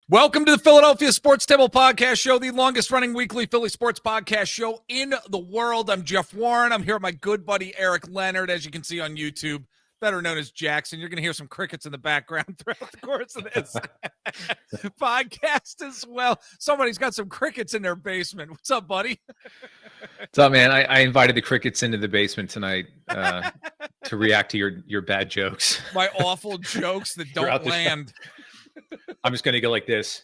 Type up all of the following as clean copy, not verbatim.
Welcome to the Philadelphia Sports Table Podcast Show, the longest-running weekly Philly sports podcast show in the world. I'm Jeff Warren. I'm here with my good buddy Eric Leonard, as you can see on YouTube, better known as Jackson. You're going to hear some crickets in the background throughout the course of this podcast as well. Somebody's got some crickets in their basement. What's up, buddy? What's up, man? I invited the crickets into the basement tonight to react to your bad jokes. My awful jokes that don't land. I'm just going to go like this.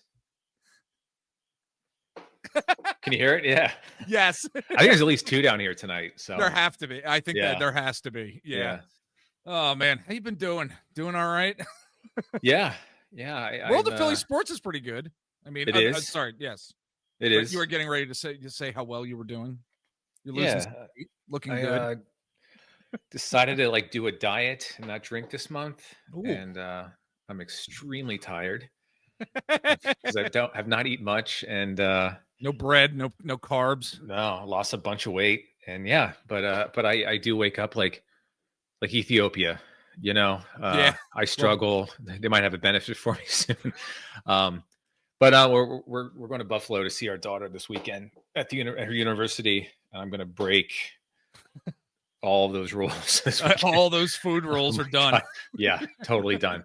Can you hear it? Yeah. Yes. I think there's at least two down here tonight. So there have to be. I think that there has to be. Yeah. Oh, man. How you been doing? Doing all right? Yeah. World of Philly sports is pretty good. I mean, it is. Sorry. Yes. It is. You were getting ready to say how well you were doing. You're losing weight, looking good. Decided to do a diet and not drink this month. Ooh. And I'm extremely tired because I have not eaten much and no bread, no carbs. No, lost a bunch of weight. And but I do wake up like Ethiopia, I struggle. They might have a benefit for me soon. But we're going to Buffalo to see our daughter this weekend at her university. And I'm going to break all of those rules. All those food rules are done. God. Yeah, totally done.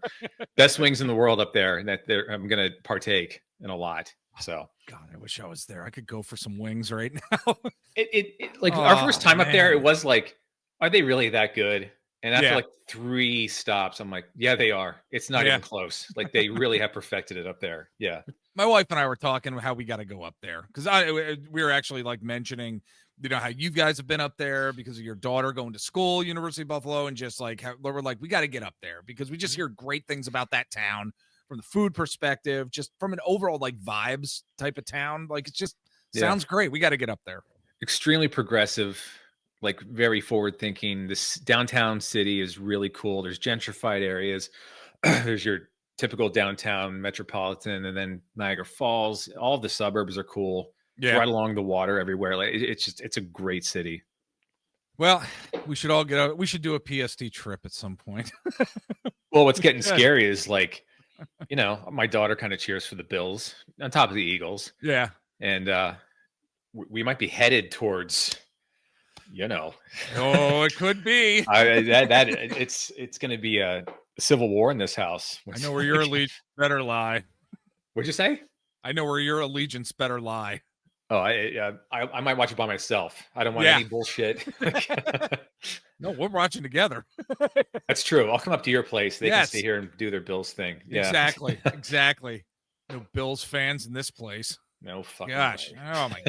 Best wings in the world up there. And I'm going to partake in a lot. So God, I wish I was there. I could go for some wings right now. Our first time up there, it was like, are they really that good? And after 3 stops, I'm like, yeah, they are. It's not even close. They really have perfected it up there. Yeah. My wife and I were talking how we got to go up there because we were actually mentioning, how you guys have been up there because of your daughter going to school, University of Buffalo, and just we're like, we got to get up there because we just hear great things about that town from the food perspective, just from an overall vibes type of town. It just sounds great. We got to get up there. Extremely progressive, very forward thinking. This downtown city is really cool. There's gentrified areas. There's your typical downtown metropolitan, and then Niagara Falls. All of the suburbs are cool. Yeah. Right along the water everywhere. It's a great city. Well, we should all get out. We should do a PST trip at some point. Well, what's getting scary is my daughter kind of cheers for the Bills on top of the Eagles. Yeah. And we might be headed towards, Oh, it could be. It's going to be a civil war in this house. I know where your allegiance better lie. What'd you say? I know where your allegiance better lie. Oh, I might watch it by myself. I don't want any bullshit. No, we're watching together. That's true. I'll come up to your place. They can stay here and do their Bills thing. Yeah. Exactly. No Bills fans in this place. No fucking gosh. way. Oh my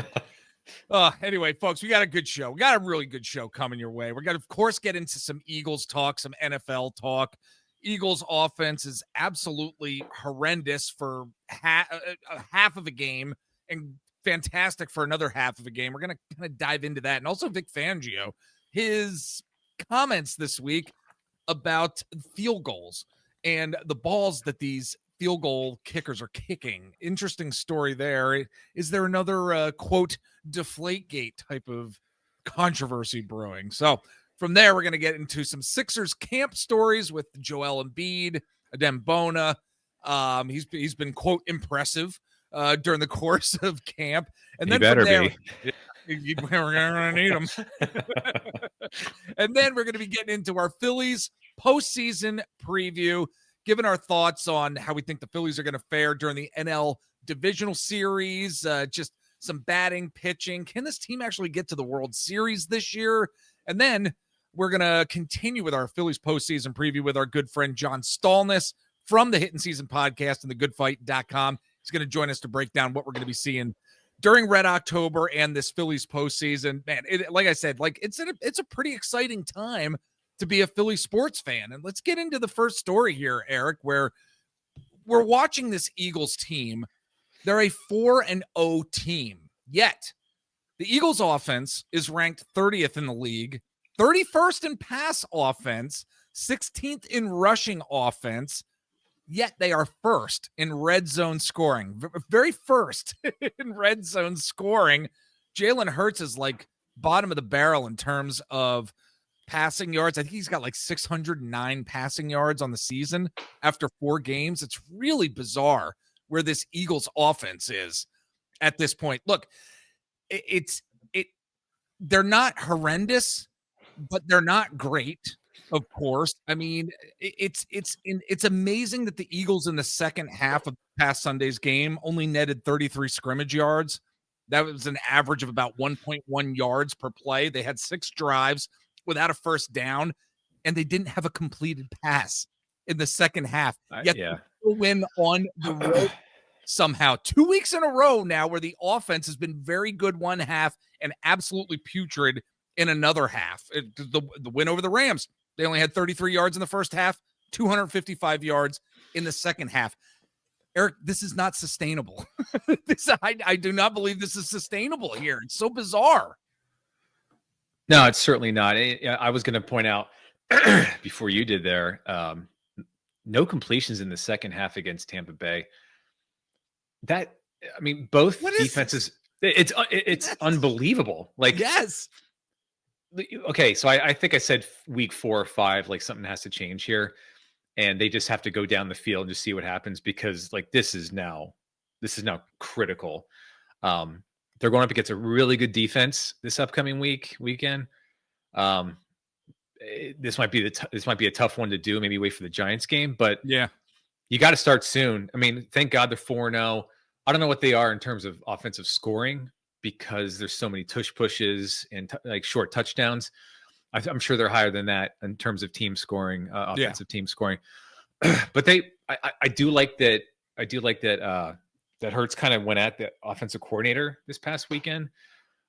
God. Anyway, folks, we got a good show. We got a really good show coming your way. We're going to, of course, get into some Eagles talk, some NFL talk. Eagles offense is absolutely horrendous for half of a game and fantastic for another half of a game. We're going to kind of dive into that. And also Vic Fangio, his comments this week about field goals and the balls that these field goal kickers are kicking. Interesting story there. Is there another, quote, Deflategate type of controversy brewing? So from there, we're going to get into some Sixers camp stories with Joel Embiid, Adem Bona. He's been, quote, impressive during the course of camp. And then from there, we're going to need him. And then we're going to be getting into our Phillies postseason preview, giving our thoughts on how we think the Phillies are going to fare during the NL divisional series, just some batting, pitching. Can this team actually get to the World Series this year? And then we're going to continue with our Phillies postseason preview with our good friend John Stolnis from the Hittin Season podcast and thegoodfight.com. He's going to join us to break down what we're going to be seeing during Red October and this Phillies postseason. Man, like I said, it's a pretty exciting time to be a Philly sports fan. And let's get into the first story here, Eric, where we're watching this Eagles team. They're a 4-0 team. Yet the Eagles offense is ranked 30th in the league, 31st in pass offense, 16th in rushing offense, yet they are first in red zone scoring. Very first in red zone scoring. Jalen Hurts is bottom of the barrel in terms of passing yards. I think he's got 609 passing yards on the season after 4 games. It's really bizarre where this Eagles offense is at this point. Look, they're not horrendous, but they're not great. Of course. I mean, it's amazing that the Eagles in the second half of past Sunday's game only netted 33 scrimmage yards. That was an average of about 1.1 yards per play. They had 6 drives without a first down, and they didn't have a completed pass in the second half. Yet they still win on the road somehow. 2 weeks in a row now where the offense has been very good one half and absolutely putrid in another half. The win over the Rams, they only had 33 yards in the first half, 255 yards in the second half. Eric, this is not sustainable. I do not believe this is sustainable here. It's so bizarre. No, it's certainly not. I was going to point out before you did there, no completions in the second half against Tampa Bay. Both defenses, it's unbelievable. Like, yes. Okay, so I think I said week 4 or 5, like something has to change here, and they just have to go down the field and just see what happens, because like this is now critical. They're going up against a really good defense this upcoming weekend. This might be a tough one to do. Maybe wait for the Giants game, but yeah, you got to start soon. I mean, thank God they're 4-0. I don't know what they are in terms of offensive scoring, because there's so many tush pushes and like short touchdowns. I'm sure they're higher than that in terms of team scoring, offensive team scoring. But I do like that. That Hurts kind of went at the offensive coordinator this past weekend.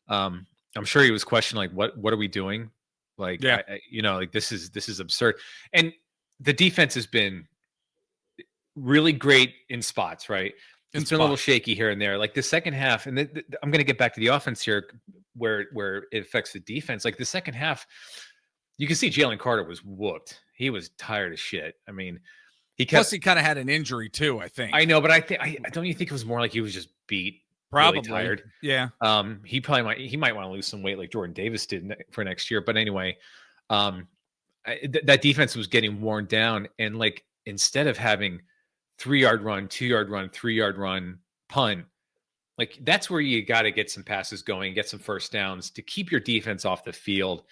I'm sure he was questioning, like, what are we doing? Like, like this is absurd. And the defense has been really great in spots, right? It's been a little shaky here and there. Like the second half, and I'm going to get back to the offense here, where it affects the defense. Like the second half, you can see Jalen Carter was whooped. He was tired as shit. I mean, he kind of had an injury too, I think. I know, but I don't you think it was more like he was just beat, probably really tired. Yeah. He might want to lose some weight like Jordan Davis did for next year. But anyway, that defense was getting worn down, and like instead of having 3-yard run, 2-yard run, 3-yard run, punt. Like that's where you got to get some passes going, get some first downs to keep your defense off the field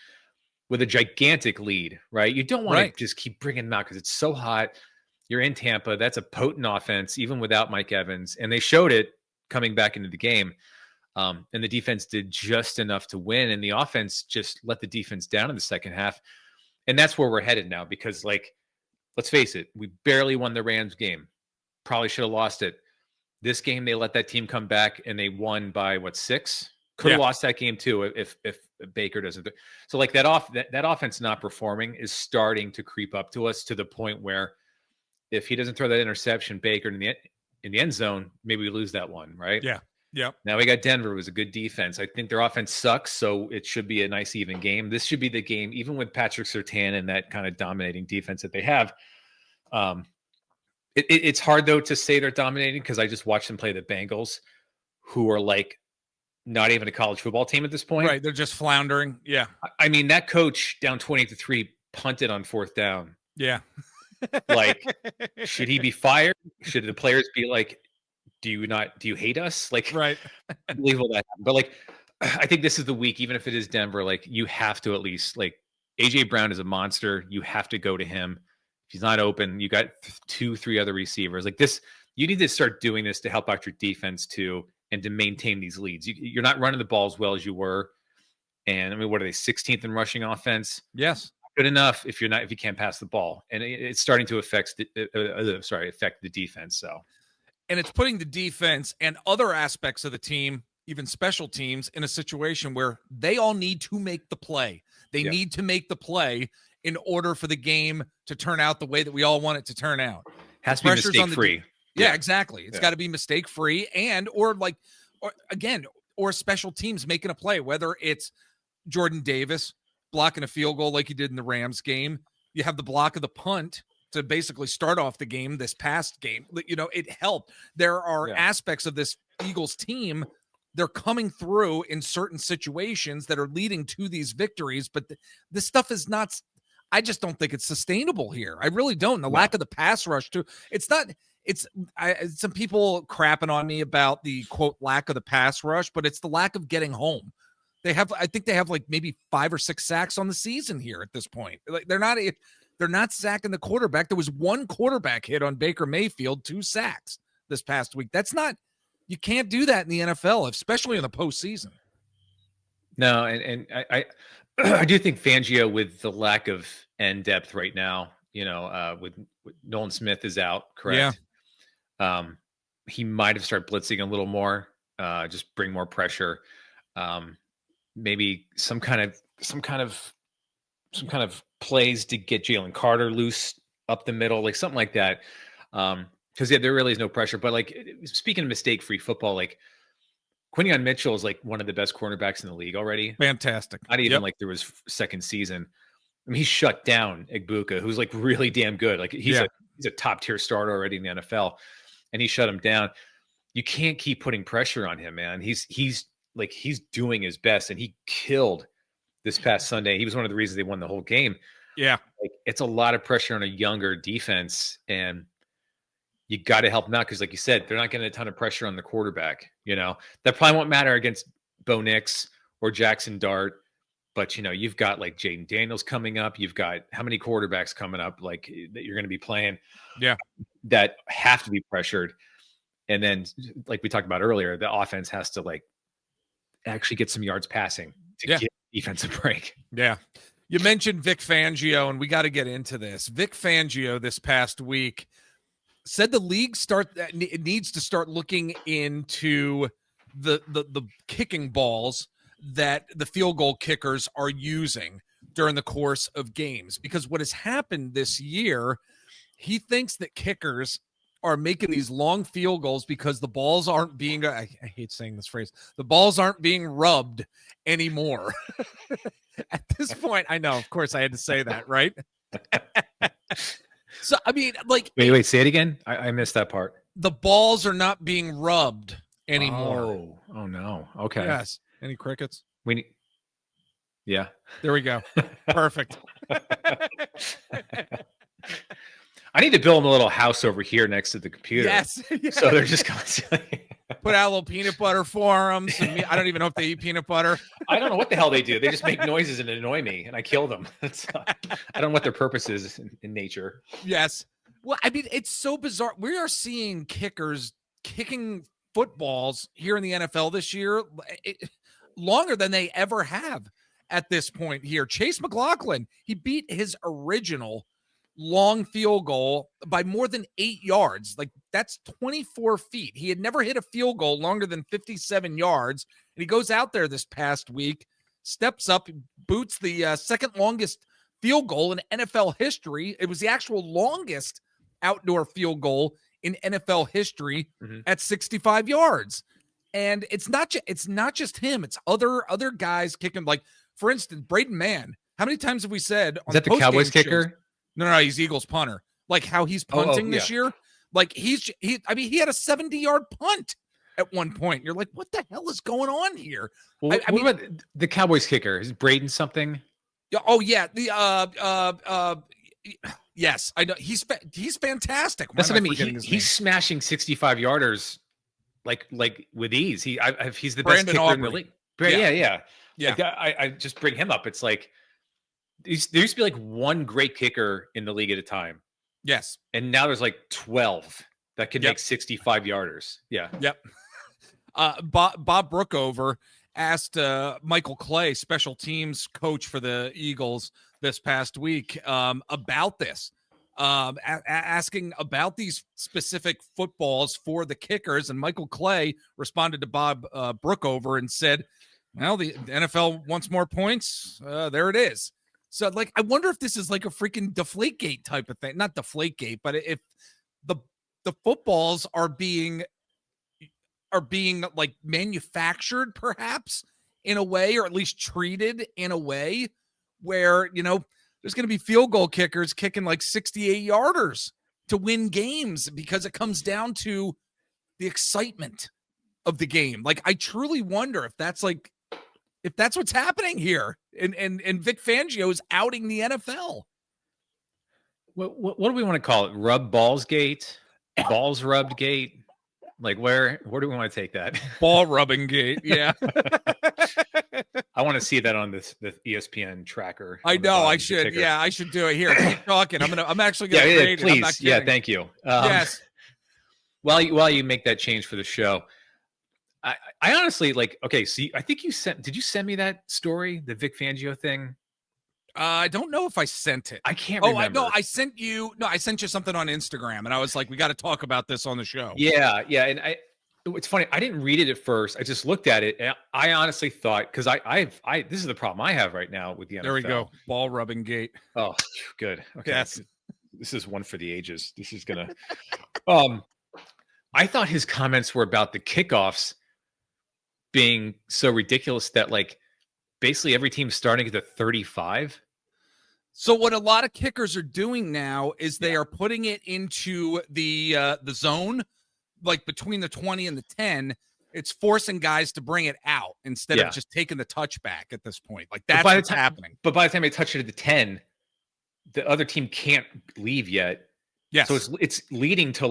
with a gigantic lead, right? You don't want to just keep bringing them out because it's so hot. You're in Tampa. That's a potent offense, even without Mike Evans. And they showed it coming back into the game. And the defense did just enough to win. And the offense just let the defense down in the second half. And that's where we're headed now, because like, let's face it, we barely won the Rams game. Probably should have lost it. This game, they let that team come back and they won by 6? Could have lost that game too if Baker doesn't. So like that offense not performing is starting to creep up to us, to the point where if he doesn't throw that interception, Baker in the end zone, maybe we lose that one, right? Yeah. Yep. Now we got Denver, was a good defense. I think their offense sucks, so it should be a nice even game. This should be the game, even with Patrick Surtain and that kind of dominating defense that they have. It's hard, though, to say they're dominating, because I just watched them play the Bengals, who are like not even a college football team at this point. Right. They're just floundering. Yeah. I mean, that coach down 28-3 punted on 4th down. Yeah. Like, should he be fired? Should the players be like, do you hate us? Like, right. Unbelievable that happened. But like, I think this is the week, even if it is Denver, like you have to at least, like, AJ Brown is a monster. You have to go to him. If he's not open, you got 2-3 other receivers like this. You need to start doing this to help out your defense too, and to maintain these leads. You're not running the ball as well as you were. And I mean, what are they, 16th in rushing offense? Yes. Good enough if you can't pass the ball. And it's starting to affect the defense. So, and it's putting the defense and other aspects of the team, even special teams, in a situation where they all need to make the play. They need to make the play in order for the game to turn out the way that we all want it to turn out. Has to be mistake free. Yeah, exactly. It's got to be mistake free, or special teams making a play, whether it's Jordan Davis blocking a field goal like he did in the Rams game. You have the block of the punt to basically start off the game this past game. You know, it helped. There are aspects of this Eagles team, they're coming through in certain situations that are leading to these victories, but this stuff is not, I just don't think it's sustainable here. I really don't. The lack of the pass rush too. It's not. Some people crapping on me about the quote lack of the pass rush, but it's the lack of getting home. I think they have like maybe 5 or 6 sacks on the season here at this point. Like they're not sacking the quarterback. There was 1 quarterback hit on Baker Mayfield, 2 sacks this past week. You can't do that in the NFL, especially in the postseason. No, and I I do think Fangio, with the lack of end depth right now, with Nolan Smith is out, correct? Yeah. He might have started blitzing a little more, just bring more pressure. Maybe some kind of plays to get Jalen Carter loose up the middle, like something like that. Because there really is no pressure. But like, speaking of mistake-free football, like Quinyon Mitchell is like one of the best cornerbacks in the league already. Fantastic. Not even like there was second season. I mean, he shut down Igbuka, who's like really damn good. Like he's a top tier starter already in the NFL, and he shut him down. You can't keep putting pressure on him, man. He's doing his best, and he killed this past Sunday. He was one of the reasons they won the whole game. Yeah, like it's a lot of pressure on a younger defense, and you got to help them out because, like you said, they're not getting a ton of pressure on the quarterback. That probably won't matter against Bo Nix or Jackson Dart. But, you've got like Jaden Daniels coming up. You've got how many quarterbacks coming up like that you're going to be playing that have to be pressured. And then, like we talked about earlier, the offense has to like actually get some yards passing to get defense a break. Yeah. You mentioned Vic Fangio, and we got to get into this. Vic Fangio this past week said the league needs to start looking into the kicking balls that the field goal kickers are using during the course of games, because what has happened this year, he thinks that kickers are making these long field goals because the balls aren't being, I hate saying this phrase, the balls aren't being rubbed anymore. At this point, I know, of course I had to say that, right? So, I mean, like, wait, say it again. I missed that part. The balls are not being rubbed anymore. Oh no. Okay. Yes. Any crickets? Yeah. There we go. Perfect. I need to build a little house over here next to the computer. Yes. So they're just constantly put out a little peanut butter for them. I don't even know if they eat peanut butter. I don't know what the hell they do. They just make noises and annoy me, and I kill them. I don't know what their purpose is in nature. Yes. Well, I mean, it's so bizarre. We are seeing kickers kicking footballs here in the NFL this year longer than they ever have at this point here. Chase McLaughlin, he beat his original long field goal by more than 8 yards. Like, that's 24 feet. He had never hit a field goal longer than 57 yards. And he goes out there this past week, steps up, boots the second longest field goal in NFL history. It was the actual longest outdoor field goal in NFL history at 65 yards. And it's not just him. It's other guys kicking. Like, for instance, Braden Mann. How many times have we said is that the Cowboys kicker? Shows, no, he's Eagles punter. Like how he's punting this year. Like he had a 70-yard punt at one point. You're like, what the hell is going on here? Well, what about the Cowboys kicker? Is Braden something? Oh yeah, yes, I know he's fantastic. That's what I mean. He's smashing 65-yarders like with ease. He's the best kicker in the league. Yeah. Like, I just bring him up. It's like there used to be like one great kicker in the league at a time. Yes, and now there's like 12 that can make 65-yarders. Yeah. Yep. Bob Brookover asked Michael Clay, special teams coach for the Eagles, this past week about this, asking about these specific footballs for the kickers. And Michael Clay responded to Bob Brookover and said, well, the NFL wants more points. There it is. So, like, I wonder if this is like a freaking Deflategate type of thing. Not Deflategate, but if the footballs are being like manufactured perhaps in a way, or at least treated in a way where, there's going to be field goal kickers kicking like 68 yarders to win games because it comes down to the excitement of the game. Like, I truly wonder if that's what's happening here. And Vic Fangio is outing the NFL. What do we want to call it? Rub balls gate, balls rubbed gate. Like where do we want to take that? Ball rubbing gate. Yeah. I want to see that on the ESPN tracker. I know I should. Yeah, I should do it. Here, keep talking. I'm actually going to create please. it. I'm not kidding. Yeah, thank you. Yes. While you make that change for the show, I honestly okay. So I think did you send me that story, the Vic Fangio thing? I don't know if I sent it. I can't remember. I sent you something on Instagram, and I was like, we got to talk about this on the show. Yeah. And it's funny. I didn't read it at first. I just looked at it, and I honestly thought, because this is the problem I have right now with the NFL. There we go. Ball rubbing gate. Oh, good. Okay. Yes. This is one for the ages. This is gonna. I thought his comments were about the kickoffs being so ridiculous that basically every team's starting at the 35. So what a lot of kickers are doing now is they are putting it into the zone, like between the 20 and the 10. It's forcing guys to bring it out instead of just taking the touchback at this point. Like that's what's happening. But by the time they touch it at the 10, the other team can't leave yet. Yes. So it's leading to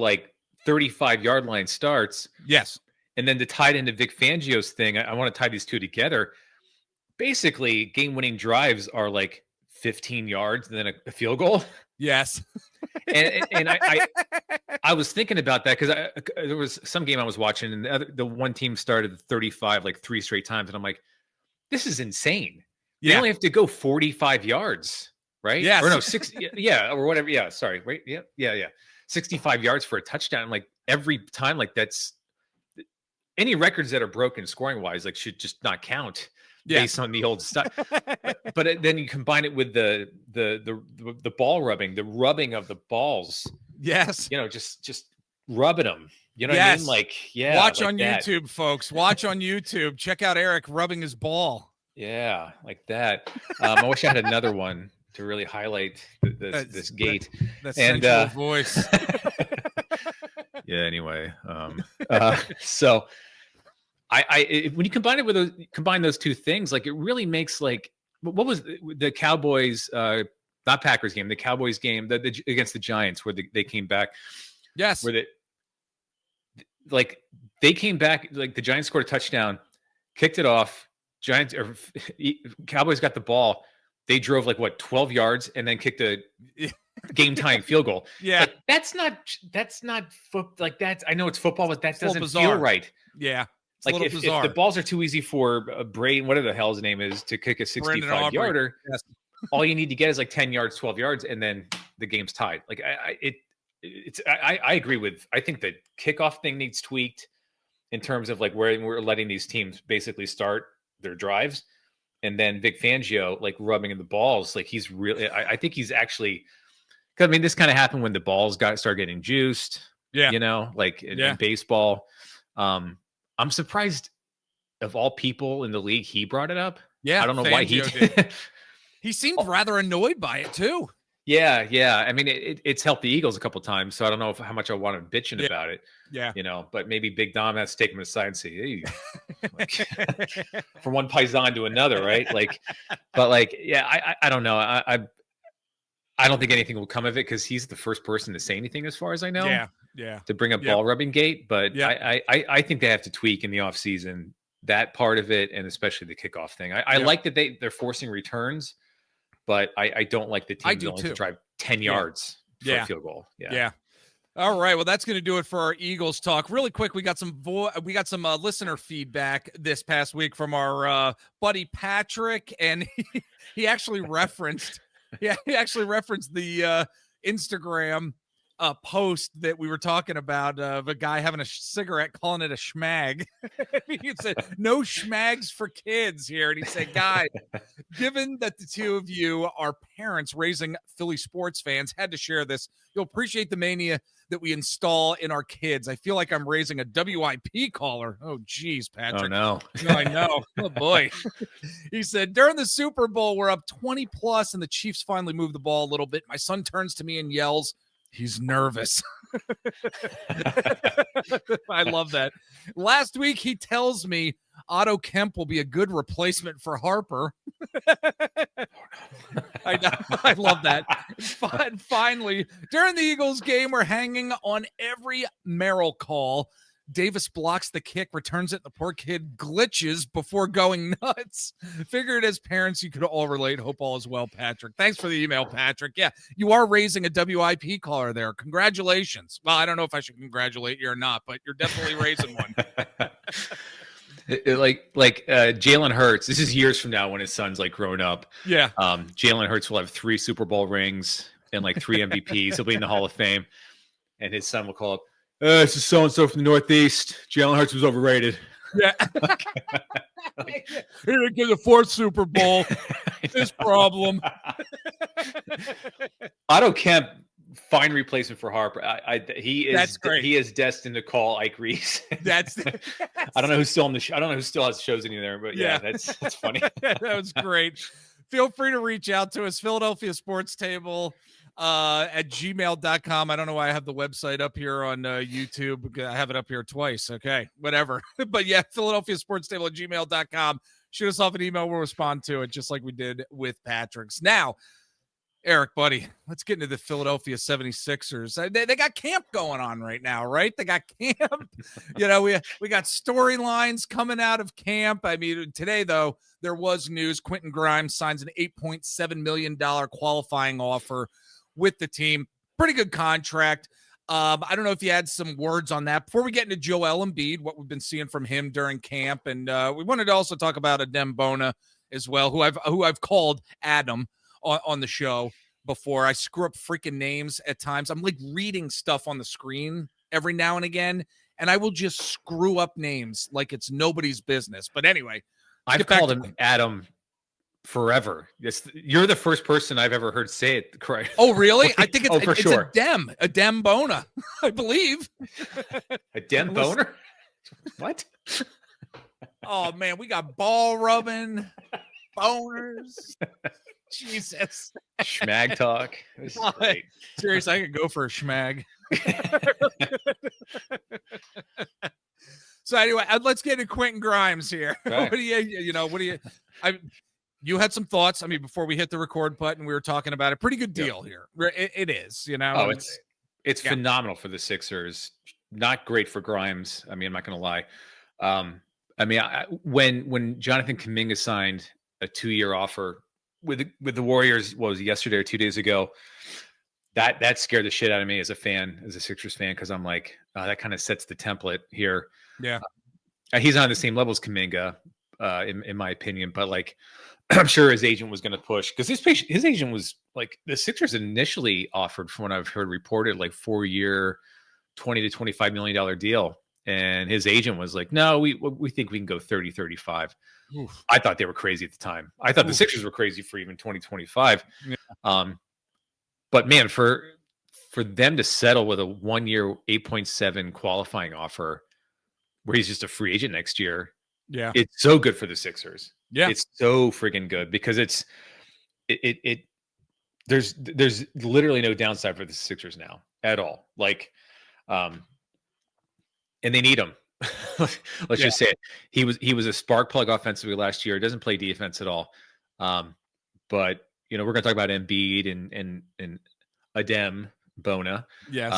35-yard line starts. Yes. And then to tie it into Vic Fangio's thing, I want to tie these two together. Basically, game-winning drives are 15 yards and then a field goal. Yes. and I was thinking about that because there was some game I was watching, and the one team started at 35 3 straight times, and I'm like, this is insane. They only have to go 45 yards, right? Yes. Or no, 60, or whatever. Yeah, sorry, right? Yeah. 65 yards for a touchdown. I'm like, every time, that's any records that are broken scoring wise, should just not count. Based on the old stuff, but then you combine it with the ball rubbing, the rubbing of the balls. Yes, just rubbing them. You know what I mean? Watch on YouTube, folks. Watch on YouTube. Check out Eric rubbing his ball. Yeah, like that. I wish I had another one to really highlight this gate. That sensual voice. Yeah. Anyway, so. When you combine those two things, it really makes what was the Cowboys, not Packers game, the Cowboys game against the Giants where they came back. Yes. Where they came back, the Giants scored a touchdown, kicked it off. Cowboys got the ball. They drove 12 yards and then kicked a game tying field goal. Yeah. That's not that's I know it's football, but that doesn't feel right. Yeah. If the balls are too easy for Braden, whatever the hell his name is, to kick a 65-yarder, all you need to get is 10 yards, 12 yards, and then the game's tied. I agree with. I think the kickoff thing needs tweaked in terms of where we're letting these teams basically start their drives, and then Vic Fangio rubbing in the balls. He's really. I think he's actually. Because this kind of happened when the balls started getting juiced. Yeah, in baseball. I'm surprised, of all people in the league, he brought it up. Yeah, I don't know why he did. He seemed rather annoyed by it too. Yeah. It's helped the Eagles a couple times, so I don't know how much I want to bitching about it. Yeah, but maybe Big Dom has to take him aside and say, "Hey," from one paisan to another, right? I don't know. I don't think anything will come of it because he's the first person to say anything, as far as I know. Yeah. To bring up ball rubbing gate, but I think they have to tweak in the offseason that part of it, and especially the kickoff thing. I like that they're forcing returns, but I don't like the team going to drive 10 yards for a field goal. Yeah. All right. Well, that's going to do it for our Eagles talk. Really quick, we got some listener feedback this past week from our buddy Patrick, and he actually referenced. Yeah, he actually referenced the Instagram post that we were talking about of a guy having a cigarette, calling it a schmag. He said, "No schmags for kids here." And he said, "Guys, given that the two of you are parents raising Philly sports fans, had to share this. You'll appreciate the mania that we install in our kids. I feel like I'm raising a WIP caller." Oh, geez, Patrick. Oh, no. No, I know. Oh, boy. He said, "During the Super Bowl, we're up 20 plus, and the Chiefs finally moved the ball a little bit. My son turns to me and yells, 'He's nervous.'" I love that. "Last week, he tells me Otto Kemp will be a good replacement for Harper. I love that. Finally, during the Eagles game, we're hanging on every Merrill call. Davis blocks the kick, returns it, and the poor kid glitches before going nuts. Figured as parents, you could all relate. Hope all is well, Patrick. Thanks for the email, Patrick. Yeah, you are raising a WIP caller there. Congratulations. Well, I don't know if I should congratulate you or not, but you're definitely raising one. Like Jalen Hurts. This is years from now when his son's like grown up. Yeah. Jalen Hurts will have 3 Super Bowl rings and like 3 MVPs. He'll be in the Hall of Fame, and his son will call up, this is so-and-so from the Northeast. Jalen Hurts was overrated. Yeah. He didn't get the 4th Super Bowl. His problem. Otto Kemp, fine replacement for Harper. He is. That's great. He is destined to call Ike Reese. That's. I don't know who's still on the show. I don't know who still has shows in there, but yeah, that's funny. That was great. Feel free to reach out to us, Philadelphia Sports Table at gmail.com. I don't know why I have the website up here on YouTube. I have it up here twice. Okay, whatever. But yeah, Philadelphia Sports Table at gmail.com. Shoot us off an email. We'll respond to it just like we did with Patrick's. Now, Eric, buddy, let's get into the Philadelphia 76ers. They got camp going on right now, right? They got camp. We got storylines coming out of camp. I mean, today, though, there was news. Quentin Grimes signs an $8.7 million qualifying offer with the team. Pretty good contract. I don't know if you had some words on that. Before we get into Joel Embiid, what we've been seeing from him during camp, and we wanted to also talk about Adem Bona as well, who I've called Adam on the show before. I screw up freaking names at times. I'm like reading stuff on the screen every now and again, and I will just screw up names like it's nobody's business. But anyway, I've called him Adam forever. You're the first person I've ever heard say it correct. Oh, really? I think it's sure. Adem Bona, I believe. Adem Bona? What? Oh, man, we got ball rubbing, boners. Jesus. Schmag talk. Seriously, I could go for a schmag. So anyway, let's get into Quentin Grimes here. Okay. What do you, you had some thoughts. I mean, before we hit the record button, we were talking about a pretty good deal here. It is, Oh, it's phenomenal for the Sixers. Not great for Grimes. I mean, I'm not going to lie. When Jonathan Kuminga signed a 2-year offer with the Warriors, what was it, yesterday or 2 days ago, that scared the shit out of me as a fan, as a Sixers fan, because I'm like, that kind of sets the template here. Yeah, he's on the same level as Kuminga, in my opinion, but like, I'm sure his agent was going to push, because his agent was like, the Sixers initially offered, from what I've heard reported, like 4-year, $20 to $25 million deal. And his agent was like, no, we think we can go 30, 35. Oof. I thought they were crazy at the time. I thought the Sixers were crazy for even 2025. Yeah. But man, for them to settle with a 1-year, 8.7 qualifying offer where he's just a free agent next year. Yeah. It's so good for the Sixers. Yeah. It's so friggin' good, because there's literally no downside for the Sixers now at all. Like, and they need him. Let's just say it. He was a spark plug offensively last year. Doesn't play defense at all. But we're going to talk about Embiid and Adem Bona. Yes.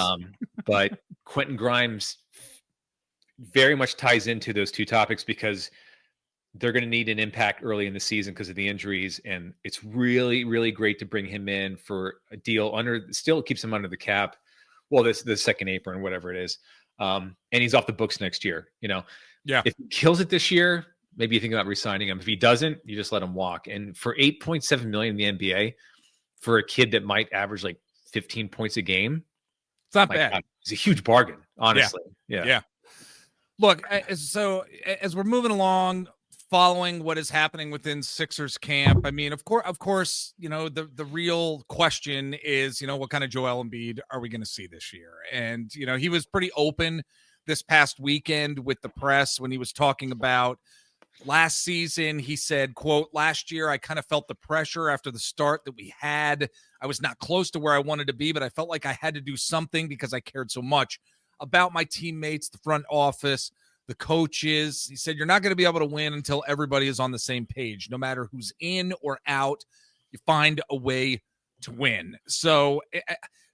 But Quentin Grimes very much ties into those two topics, because they're going to need an impact early in the season because of the injuries, and it's really, really great to bring him in for a deal still keeps him under the cap. Well, the second apron, whatever it is. And he's off the books next year. Yeah. If he kills it this year, maybe you think about re-signing him. If he doesn't, you just let him walk. And for $8.7 million in the NBA, for a kid that might average like 15 points a game, it's not bad. God, it's a huge bargain, honestly. Yeah. Look, so as we're moving along, following what is happening within Sixers camp, I mean, of course, the real question is, what kind of Joel Embiid are we going to see this year? And, he was pretty open this past weekend with the press when he was talking about last season. He said, quote, "Last year, I kind of felt the pressure after the start that we had. I was not close to where I wanted to be, but I felt like I had to do something because I cared so much about my teammates, the front office, the coaches. He said, you're not going to be able to win until everybody is on the same page. No matter who's in or out, you find a way to win. So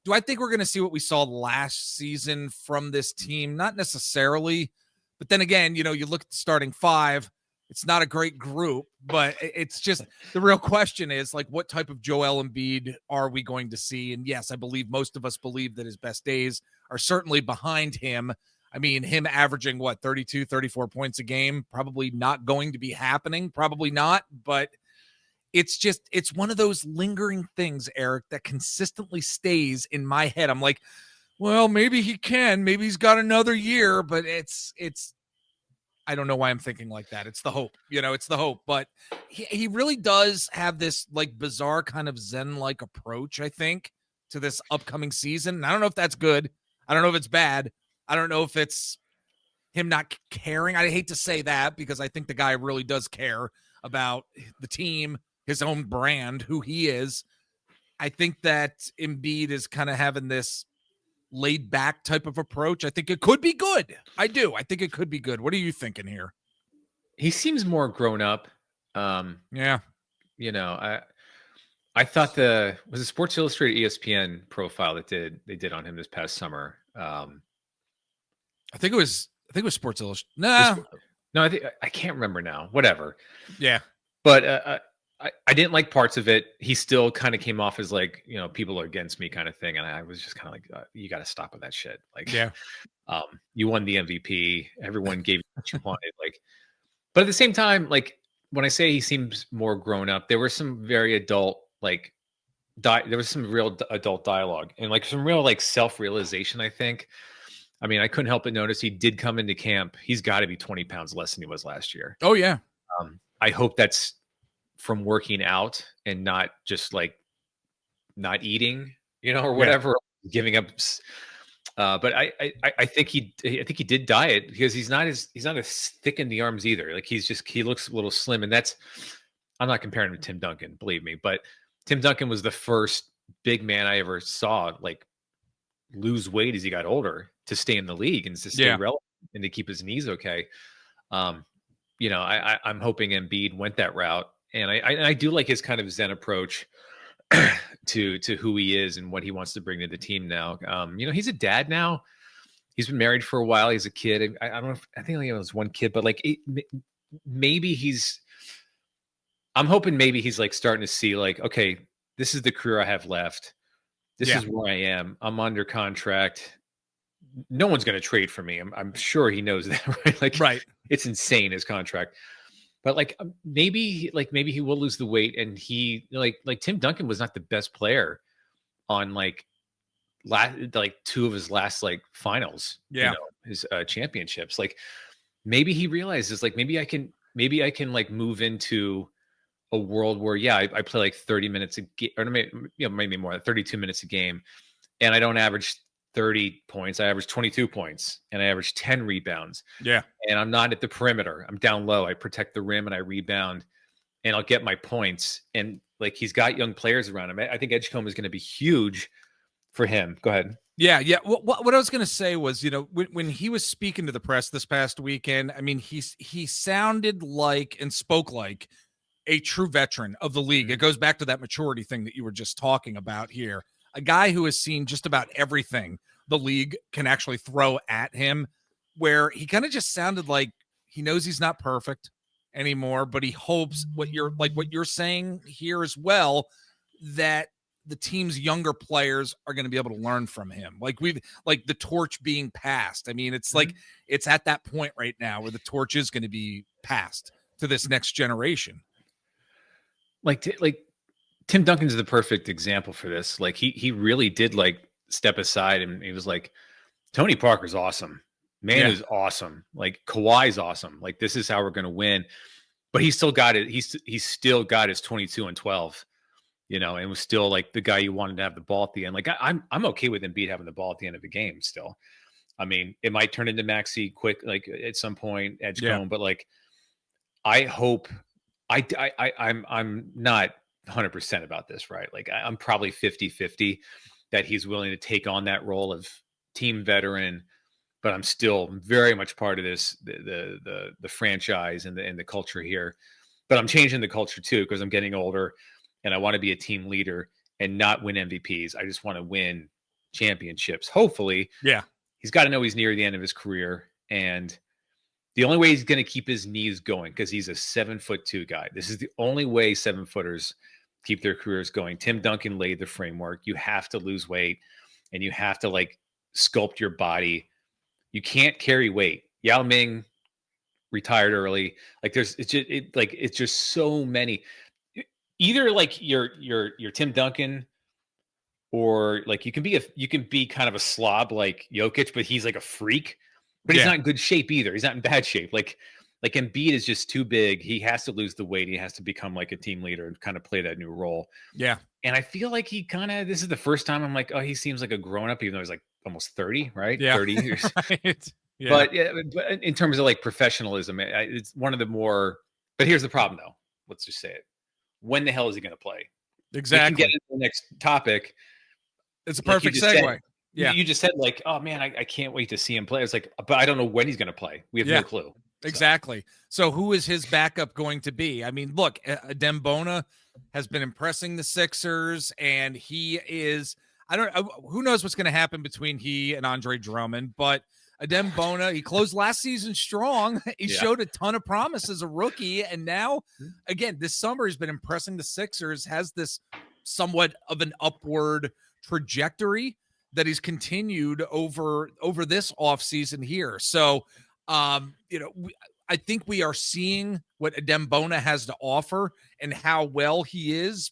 do I think we're going to see what we saw last season from this team? Not necessarily. But then again, you look at the starting five. It's not a great group, but it's just the real question is, like, what type of Joel Embiid are we going to see? And yes, I believe most of us believe that his best days are certainly behind him. I mean, him averaging 32, 34 points a game, probably not going to be happening. Probably not. But it's one of those lingering things, Eric, that consistently stays in my head. I'm like, well, maybe he can, maybe he's got another year, but it's I don't know why I'm thinking like that. It's the hope, it's the hope. But he really does have this like bizarre kind of zen-like approach, I think, to this upcoming season. And I don't know if that's good. I don't know if it's bad. I don't know if it's him not caring. I hate to say that because I think the guy really does care about the team, his own brand, who he is. I think that Embiid is kind of having this laid back type of approach. I think it could be good. I do. I think it could be good. What are you thinking here? He seems more grown up. Yeah. I thought was a Sports Illustrated ESPN profile that they did on him this past summer. I think it was Sports Illustrated. No, I can't remember now. Whatever. Yeah. But I didn't like parts of it. He still kind of came off as like, people are against me kind of thing. And I was just kind of like, you got to stop with that shit. Like, yeah, you won the MVP. Everyone gave you what you wanted. Like, but at the same time, like when I say he seems more grown up, there were some very adult, like, there was some real adult dialogue and like some real like self-realization, I think. I mean, I couldn't help but notice he did come into camp. He's got to be 20 pounds less than he was last year. Oh, yeah. I hope that's from working out and not just like not eating, or whatever, giving up. But I think he did diet because he's not as thick in the arms either. Like he looks a little slim, and I'm not comparing him to Tim Duncan, believe me, but Tim Duncan was the first big man I ever saw like lose weight as he got older to stay in the league and to stay relevant and to keep his knees okay. I'm hoping Embiid went that route, and I do like his kind of zen approach to who he is and what he wants to bring to the team now. He's a dad now. He's been married for a while. He's a kid. I don't know I think he has one kid, but like I'm hoping maybe he's like starting to see like, okay, this is the career I have left. This is where I am. I'm under contract. No one's going to trade for me. I'm sure he knows that, right? Like, right. It's insane, his contract. But like maybe he will lose the weight, and he like Tim Duncan was not the best player on like two of his last like finals, his championships. Like maybe he realizes like maybe I can like move into a world where I play like 30 minutes a game, or maybe more, 32 minutes a game, and I don't average 30 points. I average 22 points, and I average 10 rebounds. Yeah. And I'm not at the perimeter. I'm down low. I protect the rim and I rebound, and I'll get my points. And like he's got young players around him. I think Edgecombe is going to be huge for him. Go ahead. Yeah. What I was going to say was, when he was speaking to the press this past weekend, I mean, he sounded like and spoke like a true veteran of the league. It goes back to that maturity thing that you were just talking about here. A guy who has seen just about everything the league can actually throw at him, where he kind of just sounded like he knows he's not perfect anymore, but he hopes what you're saying here as well, that the team's younger players are going to be able to learn from him. Like the torch being passed. I mean, it's like, it's at that point right now where the torch is going to be passed to this next generation. Like Tim Duncan's the perfect example for this. Like he really did like step aside, and he was like, Tony Parker's awesome. Manu's awesome. Like Kawhi's awesome. Like this is how we're going to win. But he still got it. He's still got his 22 and 12, and was still like the guy you wanted to have the ball at the end. Like I'm okay with Embiid having the ball at the end of the game still. I mean, it might turn into Maxey quick, like at some point, Edgecombe, but like I hope I'm not 100% about this, right? Like I'm probably 50-50 that he's willing to take on that role of team veteran, but I'm still very much part of this, the franchise and the culture here. But I'm changing the culture too, because I'm getting older and I want to be a team leader and not win MVPs. I just want to win championships. Hopefully. Yeah. He's got to know he's near the end of his career. And the only way he's going to keep his knees going, because he's a 7'2" guy. This is the only way 7-footers keep their careers going. Tim Duncan laid the framework. You have to lose weight and you have to like sculpt your body. You can't carry weight. Yao Ming retired early. Like it's just so many. Either like you're Tim Duncan, or like you can be kind of a slob like Jokic, but he's like a freak. But he's not in good shape either. He's not in bad shape. Like Embiid is just too big. He has to lose the weight. He has to become like a team leader and kind of play that new role. Yeah. And I feel like this is the first time I'm like, oh, he seems like a grown up, even though he's like almost 30, right? Yeah. 30 years. Right. Yeah. But in terms of like professionalism, it's one of the more, but here's the problem though. Let's just say it. When the hell is he going to play? Exactly. We can get into the next topic. It's a perfect segue. Yeah. You just said like, oh man, I can't wait to see him play. It's like, but I don't know when he's going to play. We have no clue. Exactly. So who is his backup going to be? I mean, look, Adem Bona has been impressing the Sixers, and he is, who knows what's going to happen between he and Andre Drummond, but Adem Bona, he closed last season strong. He showed a ton of promise as a rookie. And now, again, this summer he's been impressing the Sixers, has this somewhat of an upward trajectory that he's continued over this offseason here. So, I think we are seeing what Adem Bona has to offer and how well he is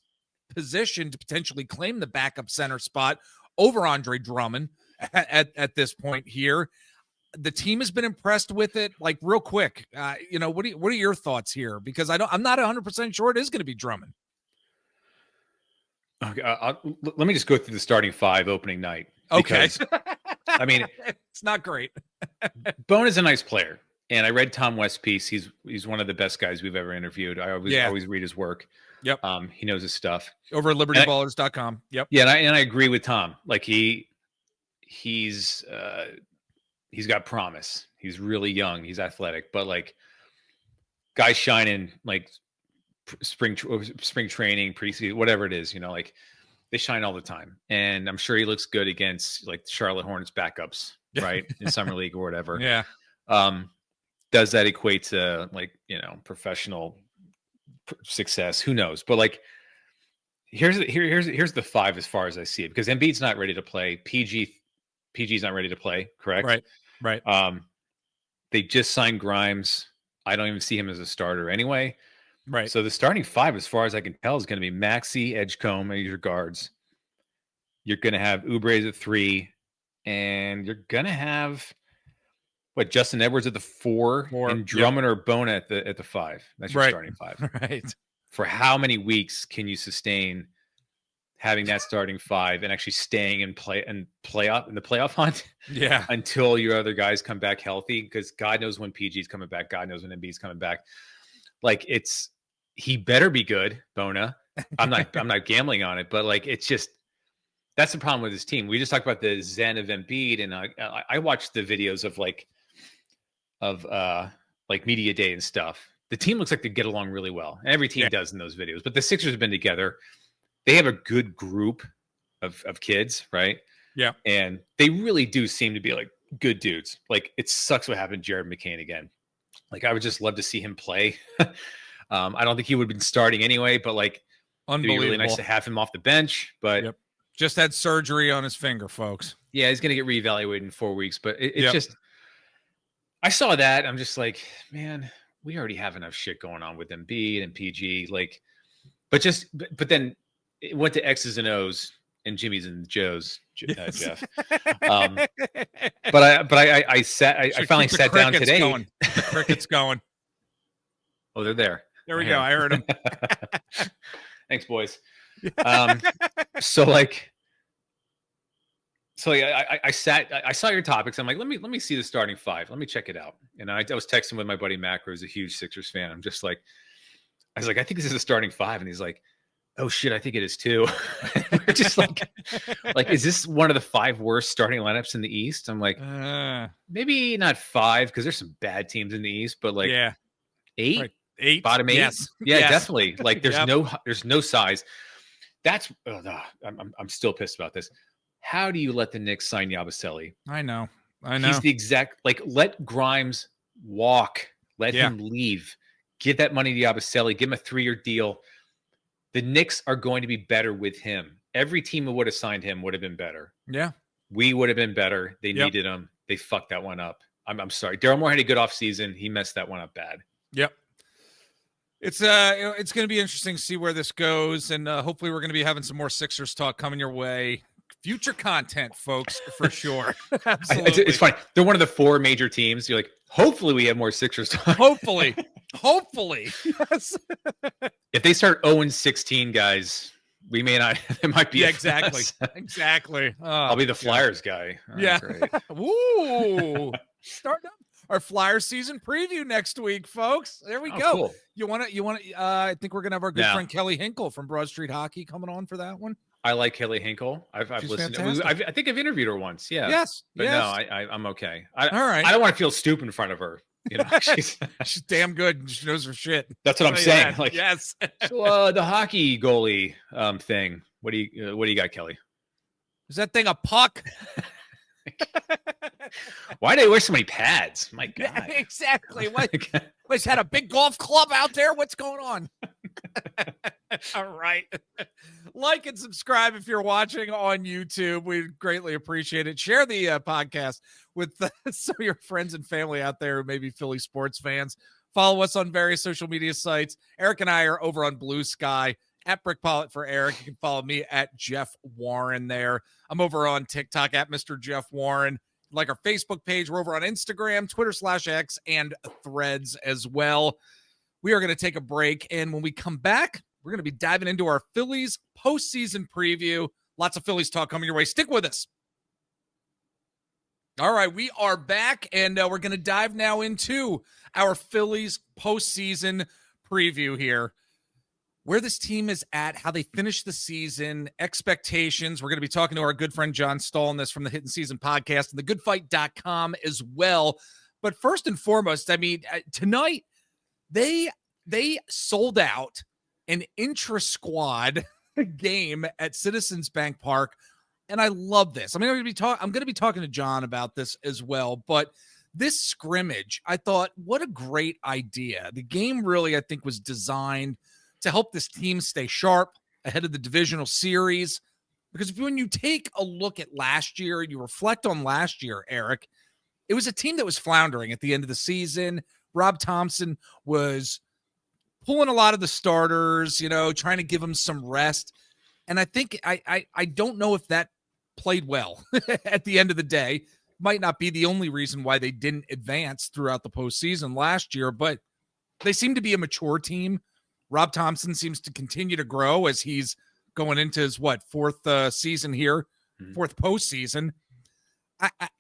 positioned to potentially claim the backup center spot over Andre Drummond at this point here. The team has been impressed with it. Like real quick, what are your thoughts here? Because I'm not 100% sure it is going to be Drummond. Okay, let me just go through the starting five opening night. Okay. I mean, it's not great. Bona's a nice player. And I read Tom West's piece. He's one of the best guys we've ever interviewed. I always read his work. Yep. He knows his stuff. Over at libertyballers.com. Yep. Yeah, and I agree with Tom. Like he's got promise. He's really young. He's athletic, but like guys shining like spring training, preseason, whatever it is, like they shine all the time. And I'm sure he looks good against like Charlotte Hornets backups, right? In summer league or whatever. Yeah. Does that equate to like, professional success? Who knows? But like, here's the five as far as I see it, because Embiid's not ready to play. PG's not ready to play. Correct. Right. They just signed Grimes. I don't even see him as a starter anyway. Right. So the starting five, as far as I can tell, is going to be Maxey, Edgecombe as your guards. You're going to have Oubre at 3, and you're going to have Justin Edwards at the 4, and Drummond or Bona at the 5. That's your starting 5. Right. For how many weeks can you sustain having that starting 5 and actually staying in the playoff hunt? Yeah. Until your other guys come back healthy, because God knows when PG's coming back. God knows when Embiid's coming back. Like he better be good, Bona. I'm not gambling on it, but like it's just. That's the problem with this team. We just talked about the zen of Embiid, and I watched the videos of media day and stuff. The team looks like they get along really well. And every team does in those videos. But the Sixers have been together. They have a good group of kids, right? Yeah. And they really do seem to be like good dudes. Like it sucks what happened to Jared McCain again. Like I would just love to see him play. I don't think he would have been starting anyway, but like it'd be really nice to have him off the bench. But just had surgery on his finger, folks. Yeah, he's gonna get reevaluated in 4 weeks. But it's just, I saw that. I'm just like, man, we already have enough shit going on with Embiid and PG. Like, but then it went to X's and O's and Jimmy's and Joe's, Jeff. But I finally sat down today. The cricket's going. Oh, they're there. There we go. I heard them. Thanks, boys. So I saw your topics. I'm like, let me see the starting 5. Let me check it out. And I was texting with my buddy Mac, who's a huge Sixers fan. I was like, I think this is a starting 5. And he's like, Oh shit, I think it is too. We're just like, is this one of the 5 worst starting lineups in the East? I'm like, maybe not 5 because there's some bad teams in the East, but like 8, right. 8, bottom 8. yes, Yeah, yes. definitely. Like there's no size. That's I'm still pissed about this. How do you let the Knicks sign Yabusele? I know. He's the exact let Grimes walk, let him leave, give that money to Yabusele, give him a 3-year deal. The Knicks are going to be better with him. Every team who would have signed him would have been better. Yeah. We would have been better. They needed him. They fucked that one up. I'm sorry. Daryl Moore had a good offseason. He messed that one up bad. Yep. It's going to be interesting to see where this goes, and hopefully we're going to be having some more Sixers talk coming your way. Future content, folks, for sure. Absolutely. It's funny. They're one of the 4 major teams. You're like, hopefully we have more Sixers talk. Hopefully. Yes. If they start 0-16, guys, we may not. It might be. Yeah, exactly. Oh, I'll be the Flyers guy. Yeah. Woo. Starting up our Flyers season preview next week, folks. There we go. Cool. You want to? I think we're gonna have our good friend Kelly Hinkle from Broad Street Hockey coming on for that one. I like Kelly Hinkle. I've listened. I think I've interviewed her once. Yeah. Yes. But no, I'm okay. All right. I don't want to feel stupid in front of her. You know, she's damn good. She knows her shit. That's what I'm saying. Like, yes. So the hockey goalie thing. What do you got, Kelly? Is that thing a puck? Why do they wear so many pads? My God. Yeah, exactly. He's had a big golf club out there. What's going on? All right. Like and subscribe if you're watching on YouTube. We'd greatly appreciate it. Share the podcast with some of your friends and family out there who may be Philly sports fans. Follow us on various social media sites. Eric and I are over on Blue Sky at Brick Pollitt for Eric. You can follow me at Jeff Warren there. I'm over on TikTok at Mr. Jeff Warren. Like our Facebook page, we're over on Instagram, Twitter/X, and Threads as well. We are going to take a break, and when we come back, we're going to be diving into our Phillies postseason preview. Lots of Phillies talk coming your way. Stick with us. All right, we are back, and we're going to dive now into our Phillies postseason preview here. Where this team is at, how they finish the season, expectations. We're going to be talking to our good friend John Stolnis from the Hittin Season podcast and thegoodfight.com as well. But first and foremost, I mean, tonight they sold out an intra-squad game at Citizens Bank Park, and I love this. I'm going to be talking to John about this as well, but this scrimmage, I thought, what a great idea. The game really, I think, was designed to help this team stay sharp ahead of the divisional series. Because when you take a look at last year, you reflect on last year, Eric, it was a team that was floundering at the end of the season. Rob Thompson was pulling a lot of the starters, trying to give them some rest. And I think I don't know if that played well at the end of the day. Might not be the only reason why they didn't advance throughout the postseason last year, but they seem to be a mature team. Rob Thompson seems to continue to grow as he's going into his, fourth season here, fourth postseason.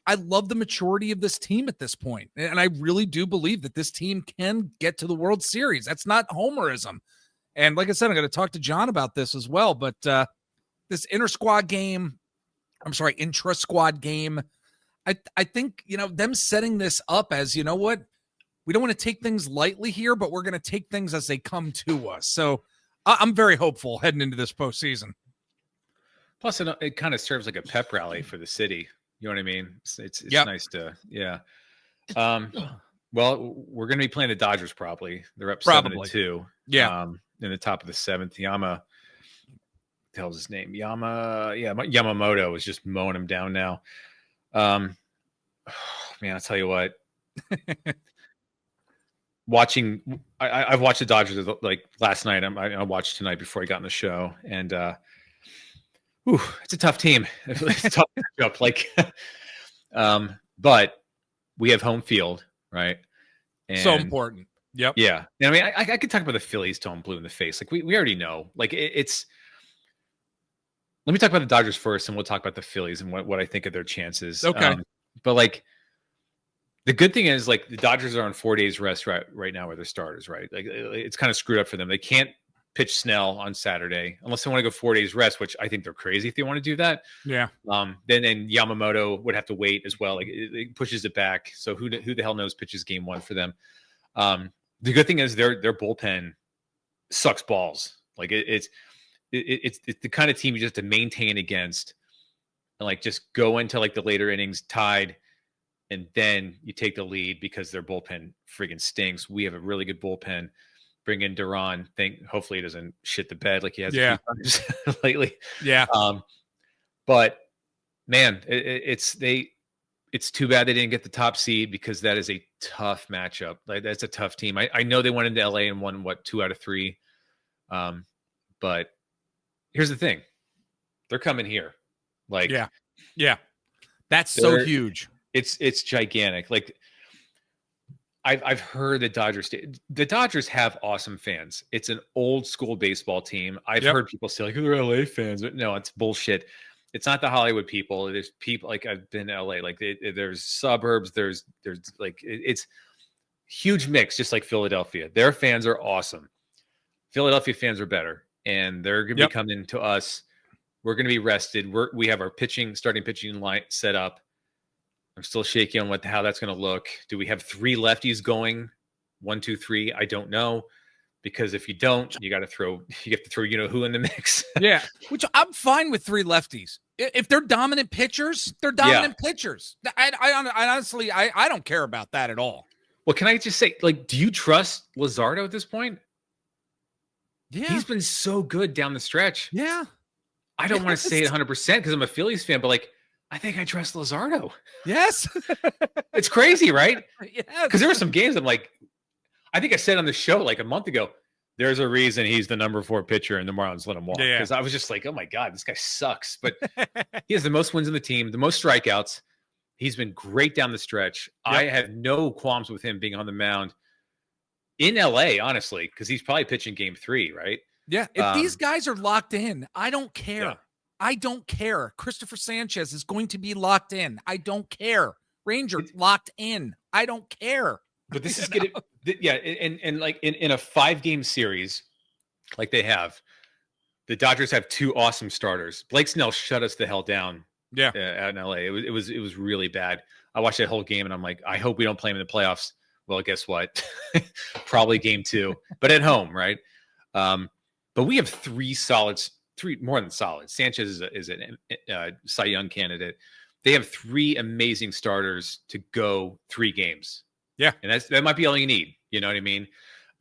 I love the maturity of this team at this point, and I really do believe that this team can get to the World Series. That's not homerism. And like I said, I'm going to talk to John about this as well, but this intra-squad game, I think, them setting this up as, you know what, we don't want to take things lightly here, but we're going to take things as they come to us. So I'm very hopeful heading into this postseason. Plus, it kind of serves like a pep rally for the city. You know what I mean? It's nice to, yeah. Well, we're going to be playing the Dodgers probably. They're up 7-2. Yeah. In the top of the 7th. Tells his name. Yamamoto is just mowing him down now. Man, I'll tell you what. I've watched the Dodgers like last night. I watched tonight before I got on the show, and it's a tough team. It's a tough matchup. Like, but we have home field, right? And so important. Yep. Yeah. And I mean, I could talk about the Phillies till I'm blue in the face. Like we already know. Like it's. Let me talk about the Dodgers first, and we'll talk about the Phillies and what I think of their chances. Okay. But like. The good thing is, like, the Dodgers are on 4 days rest right now with their starters, right? Like, it's kind of screwed up for them. They can't pitch Snell on Saturday, unless they want to go 4 days rest, which I think they're crazy if they want to do that. Yeah. Then Yamamoto would have to wait as well. Like it pushes it back. So who the hell knows pitches game 1 for them? The good thing is their bullpen sucks balls. Like it's the kind of team you just have to maintain against, and like just go into like the later innings tied, and then you take the lead because their bullpen friggin' stinks. We have a really good bullpen. Bring in Duran. Hopefully he doesn't shit the bed like he has a few times lately. Yeah. But man, it's too bad they didn't get the top seed, because that is a tough matchup. Like that's a tough team. I know they went into LA and won 2 out of 3. But here's the thing. They're coming here. Like, yeah. That's so huge. It's gigantic. Like I've heard the Dodgers have awesome fans. It's an old school baseball team. I've heard people say like, they're LA fans, but no, it's bullshit. It's not the Hollywood people. There's people like, I've been to LA, like there's suburbs. There's like, it's huge mix, just like Philadelphia. Their fans are awesome. Philadelphia fans are better, and they're going to be coming to us. We're going to be rested. We have our starting pitching line set up. I'm still shaky on how that's going to look. Do we have 3 lefties going? 1, 2, 3? I don't know, because if you don't, you have to throw who in the mix. Yeah, which I'm fine with 3 lefties. If they're dominant pitchers, they're dominant pitchers. I honestly don't care about that at all. Well, can I just say, like, do you trust Luzardo at this point? Yeah, he's been so good down the stretch. Yeah, I don't want to say it 100% because I'm a Phillies fan, but like, I think I trust Luzardo. Yes. It's crazy, right? Yeah. Because there were some games I'm like, I think I said on the show like a month ago, there's a reason he's the number 4 pitcher and the Marlins let him walk. Because I was just like, oh my God, this guy sucks. But he has the most wins in the team, the most strikeouts. He's been great down the stretch. Yep. I have no qualms with him being on the mound in LA, honestly, because he's probably pitching game 3, right? Yeah. If these guys are locked in, I don't care. Yeah. I don't care. Christopher Sanchez is going to be locked in. I don't care. Ranger locked in. I don't care. But this is getting, and like in a 5-game series, like they have, the Dodgers have 2 awesome starters. Blake Snell shut us the hell down. Yeah, out in LA, it was really bad. I watched that whole game, and I'm like, I hope we don't play him in the playoffs. Well, guess what? Probably game 2, but at home, right? But we have 3 more than solid. Sanchez is a Cy Young candidate. They have 3 amazing starters to go 3 games. Yeah, and that might be all you need. You know what I mean?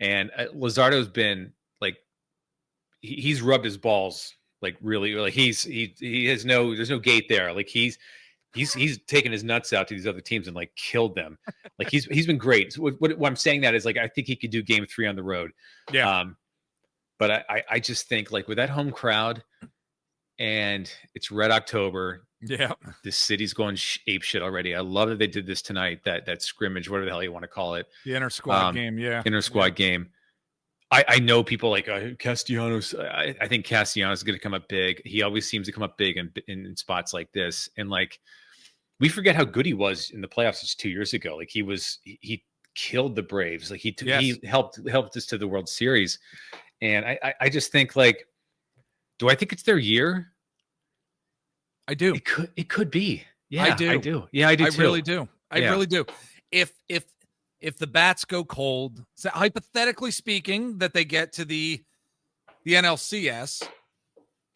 And Luzardo's been like, he's rubbed his balls like really. Like he has there's no gate there. Like he's taken his nuts out to these other teams and like killed them. Like he's been great. So what I'm saying that is like I think he could do game 3 on the road. Yeah. But I just think like with that home crowd, and it's Red October. Yeah, the city's going ape shit already. I love that they did this tonight. That scrimmage, whatever the hell you want to call it, the inter squad game. Yeah, inter squad game. I know people like Castellanos. I think Castellanos is going to come up big. He always seems to come up big in spots like this. And like we forget how good he was in the playoffs just 2 years ago. Like he killed the Braves. Like he helped us to the World Series. And I just think like, do I think it's their year? I do. It could be. Yeah, I do. Yeah, I do. Too. Really do. I really do. If the bats go cold, so hypothetically speaking, that they get to the NLCS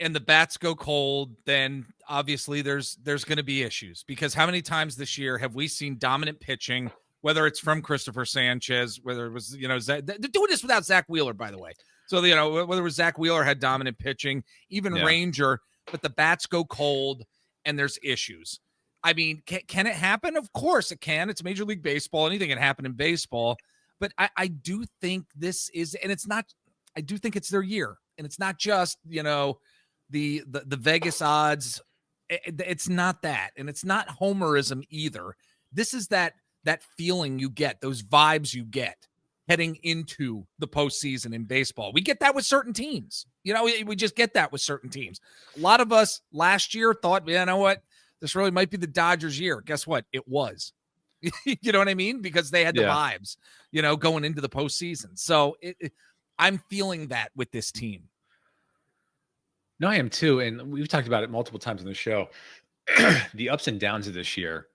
and the bats go cold, then obviously there's going to be issues, because how many times this year have we seen dominant pitching, whether it's from Christopher Sanchez, whether it was, they're doing this without Zach Wheeler, by the way. So, whether it was Zach Wheeler had dominant pitching, even Ranger, but the bats go cold and there's issues. I mean, can it happen? Of course it can. It's Major League Baseball. Anything can happen in baseball. But I do think this is, and it's not, I do think it's their year. And it's not just, the Vegas odds. It's not that. And it's not homerism either. This is that feeling you get, those vibes you get heading into the postseason in baseball. We get that with certain teams. We just get that with certain teams. A lot of us last year thought, you know what? This really might be the Dodgers' year. Guess what? It was. You know what I mean? Because they had the vibes, going into the postseason. So I'm feeling that with this team. No, I am too. And we've talked about it multiple times on the show. The ups and downs of this year,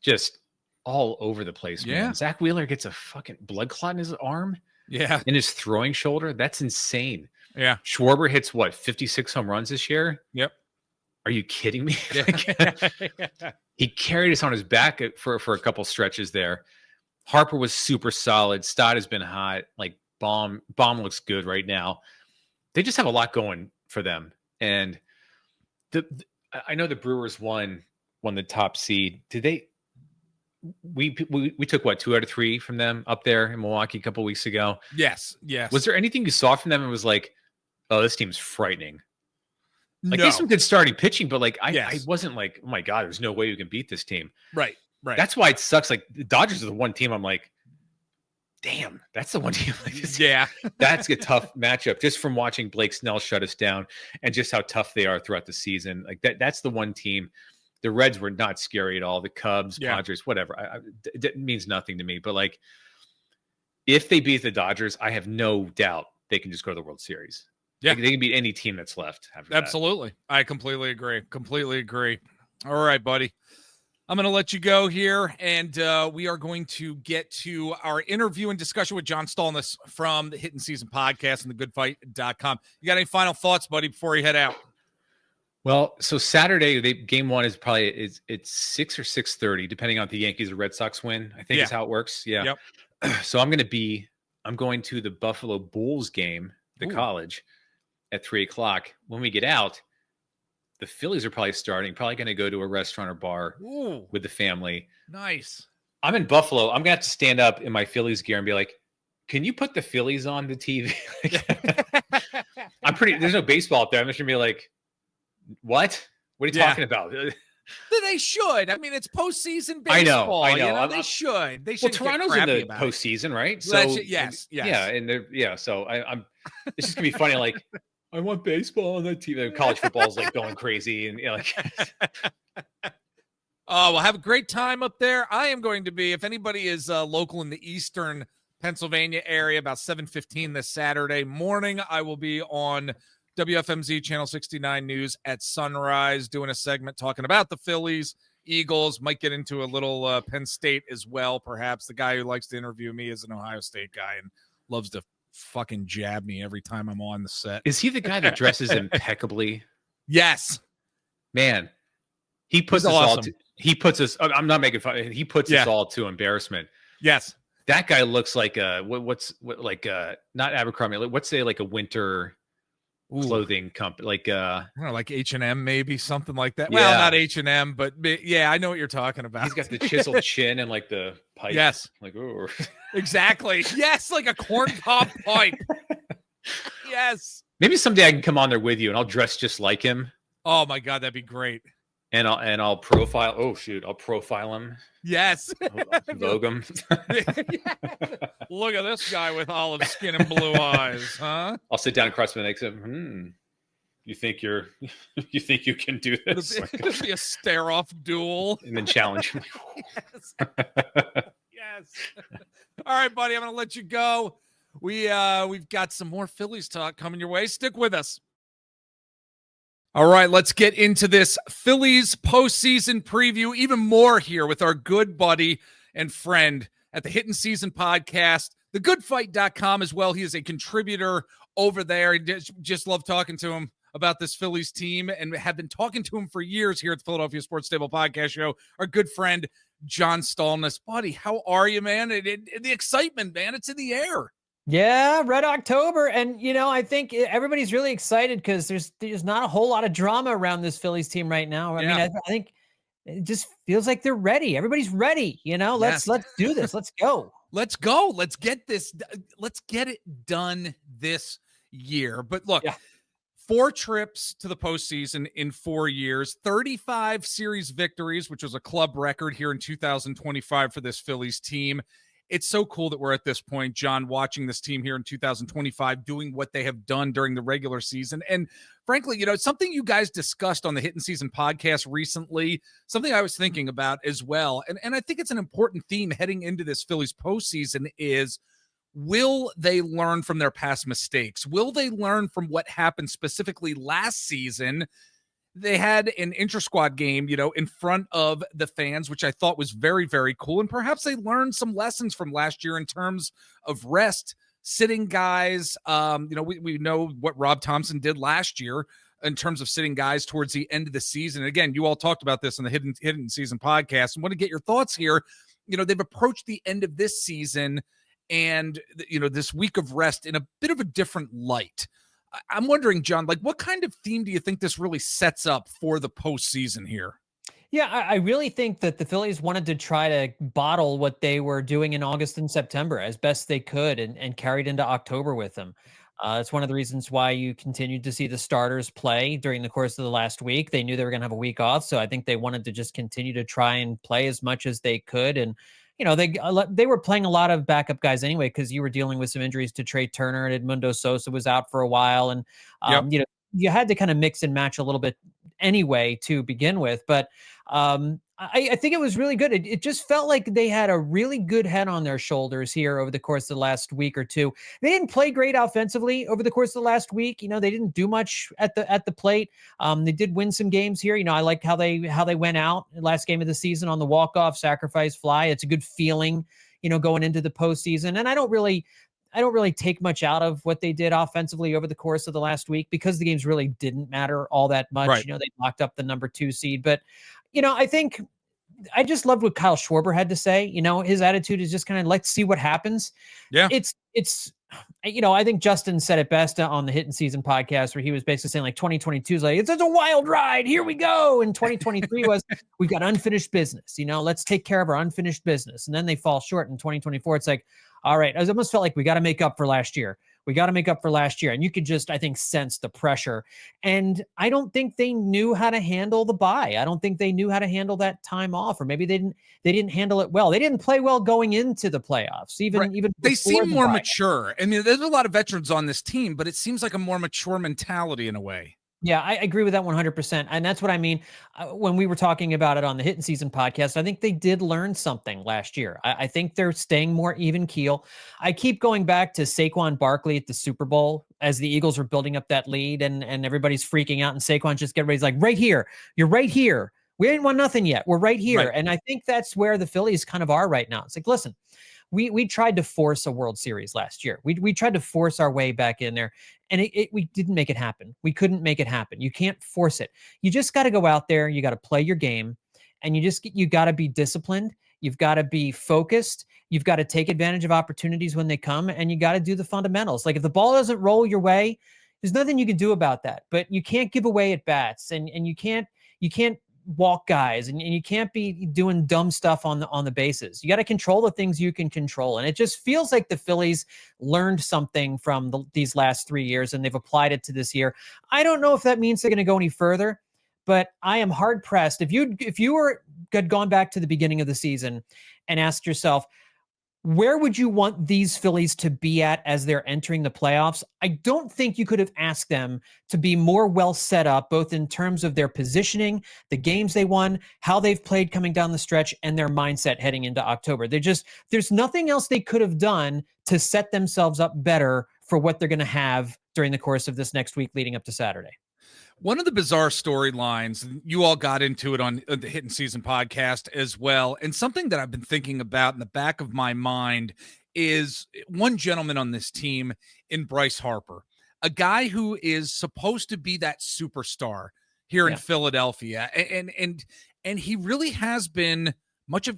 just all over the place, man. Zach Wheeler gets a fucking blood clot in his arm. Yeah. In his throwing shoulder. That's insane. Yeah. Schwarber hits 56 home runs this year? Yep. Are you kidding me? Yeah. He carried us on his back for a couple stretches there. Harper was super solid. Stott has been hot. Like Bomb looks good right now. They just have a lot going for them. And I know the Brewers won the top seed. Did they? We took 2 out of 3 from them up there in Milwaukee a couple weeks ago. Yes. Was there anything you saw from them and was like, oh, this team's frightening? Like, no. They have some good starting pitching, but like I wasn't like, oh my God, there's no way we can beat this team. Right. That's why it sucks. Like the Dodgers are the one team I'm like, damn, that's the one team. Like, that's a tough matchup just from watching Blake Snell shut us down and just how tough they are throughout the season. Like that's the one team. The Reds were not scary at all. The Cubs, Padres, whatever. It means nothing to me. But like, if they beat the Dodgers, I have no doubt they can just go to the World Series. Yeah, they can beat any team that's left. Absolutely. I completely agree. All right, buddy. I'm going to let you go here, and we are going to get to our interview and discussion with John Stolnis from the Hittin Season Podcast and thegoodfight.com. You got any final thoughts, buddy, before you head out? Well, so Saturday, game one is probably it's 6 or 6:30, depending on if the Yankees or Red Sox win. I think is how it works. Yeah. Yep. So I'm going to the Buffalo Bulls game, the college, at 3:00. When we get out, the Phillies are probably going to go to a restaurant or bar with the family. Nice. I'm in Buffalo. I'm going to have to stand up in my Phillies gear and be like, can you put the Phillies on the TV? There's no baseball up there. I'm just going to be like, what are you talking about? They should. I mean, it's postseason baseball. I know. You know? They should. Well, Toronto's in the postseason, right? So yes. Yeah, and so I'm. It's just gonna be funny. Like, I want baseball on the TV. College football's like going crazy, and like. Well, have a great time up there. I am going to be. If anybody is local in the Eastern Pennsylvania area, about 7:15 this Saturday morning, I will be on WFMZ Channel 69 News at sunrise, doing a segment talking about the Phillies, Eagles, might get into a little Penn State as well, perhaps. The guy who likes to interview me is an Ohio State guy and loves to fucking jab me every time I'm on the set. Is he the guy that dresses impeccably? Yes. Man, he puts us all I'm not making fun. He puts us all to embarrassment. Yes. That guy looks like not Abercrombie. What's like a winter clothing company, like I don't know, like H&M, maybe something like that. Well, not H&M, but yeah, I know what you're talking about. He's got the chiseled chin and like the pipe. Yes, like ooh. Exactly. Yes, like a corn cob pipe. Yes. Maybe someday I can come on there with you, and I'll dress just like him. Oh my God, that'd be great. And I'll profile. Oh shoot, I'll profile him. Yes. Vogue him. Look at this guy with olive skin and blue eyes, huh? I'll sit down across my neck and say, you think you can do this? It'll be a stare-off duel. And then challenge him. Yes. Yes. All right, buddy, I'm going to let you go. We've got some more Phillies talk coming your way. Stick with us. All right, let's get into this Phillies postseason preview. Even more here with our good buddy and friend at the Hittin Season Podcast, thegoodfight.com as well. He is a contributor over there. Just love talking to him about this Phillies team and have been talking to him for years here at the Philadelphia Sports Stable Podcast Show. Our good friend, John Stolnis. Buddy, how are you, man? The excitement, man, it's in the air. Yeah, Red October. And, I think everybody's really excited because there's not a whole lot of drama around this Phillies team right now. I mean, I think it just feels like they're ready. Everybody's ready, Let's do this. Let's go. Let's go. Let's get this. Let's get it done this year. But look, 4 trips to the postseason in 4 years, 35 series victories, which was a club record here in 2025 for this Phillies team. It's so cool that we're at this point, John, watching this team here in 2025, doing what they have done during the regular season. And frankly, something you guys discussed on the Hittin Season Podcast recently, something I was thinking about as well. And I think it's an important theme heading into this Phillies postseason is Will they learn from their past mistakes? Will they learn from what happened specifically last season? They had an intra-squad game, in front of the fans, which I thought was very, very cool. And perhaps they learned some lessons from last year in terms of rest, sitting guys. We know what Rob Thompson did last year in terms of sitting guys towards the end of the season. And again, you all talked about this in the Hittin Season podcast. I want to get your thoughts here. They've approached the end of this season and, this week of rest in a bit of a different light. I'm wondering, John, what kind of theme do you think this really sets up for the postseason here? Yeah, I really think that the Phillies wanted to try to bottle what they were doing in August and September as best they could and carried into October with them. It's one of the reasons why you continued to see the starters play during the course of the last week. They knew they were going to have a week off, so I think they wanted to just continue to try and play as much as they could. And they were playing a lot of backup guys anyway, because you were dealing with some injuries to Trey Turner, and Edmundo Sosa was out for a while. And, you had to kind of mix and match a little bit anyway to begin with. But I think it was really good. It just felt like they had a really good head on their shoulders here over the course of the last week or two. They didn't play great offensively over the course of the last week. They didn't do much at the plate. They did win some games here. I like how they went out last game of the season on the walk-off sacrifice fly. It's a good feeling, going into the postseason. And I don't really take much out of what they did offensively over the course of the last week, because the games really didn't matter all that much. Right. They locked up the number 2 seed, but I think I just loved what Kyle Schwarber had to say. His attitude is just kind of, let's see what happens. Yeah. It's I think Justin said it best on the Hittin Season podcast, where he was basically saying 2022 is it's such a wild ride. Here we go. And 2023 was, we've got unfinished business. Let's take care of our unfinished business. And then they fall short in 2024. It's all right. I almost felt like we got to make up for last year. And you could just, I think, sense the pressure. And I don't think they knew how to handle the bye. I don't think they knew how to handle that time off, or maybe they didn't handle it well. They didn't play well going into the playoffs. Even they seem more mature. I mean, there's a lot of veterans on this team, but it seems like a more mature mentality in a way. Yeah, I agree with that 100%. And that's what I mean when we were talking about it on the Hittin Season podcast. I think they did learn something last year. I think they're staying more even keel. I keep going back to Saquon Barkley at the Super Bowl as the Eagles were building up that lead, and everybody's freaking out, and Saquon just everybody's like, right here. You're right here. We ain't won nothing yet. We're right here. Right. And I think that's where the Phillies kind of are right now. It's listen, we tried to force a World Series last year. We tried to force our way back in there, and we didn't make it happen. We couldn't make it happen. You can't force it. You just got to go out there. You got to play your game, and you got to be disciplined. You've got to be focused. You've got to take advantage of opportunities when they come, and you got to do the fundamentals. If the ball doesn't roll your way, there's nothing you can do about that. But you can't give away at bats, and you can't walk guys, and you can't be doing dumb stuff on the bases. You got to control the things you can control. And it just feels like the Phillies learned something from these last 3 years, and they've applied it to this year. I don't know if that means they're going to go any further, but I am hard pressed. If you had gone back to the beginning of the season and asked yourself, where would you want these Phillies to be at as they're entering the playoffs? I don't think you could have asked them to be more well set up, both in terms of their positioning, the games they won, how they've played coming down the stretch, and their mindset heading into October. There's nothing else they could have done to set themselves up better for what they're going to have during the course of this next week leading up to Saturday. One of the bizarre storylines, you all got into it on the Hittin Season podcast as well, and something that I've been thinking about in the back of my mind is one gentleman on this team in Bryce Harper, a guy who is supposed to be that superstar here in Philadelphia, and he really has been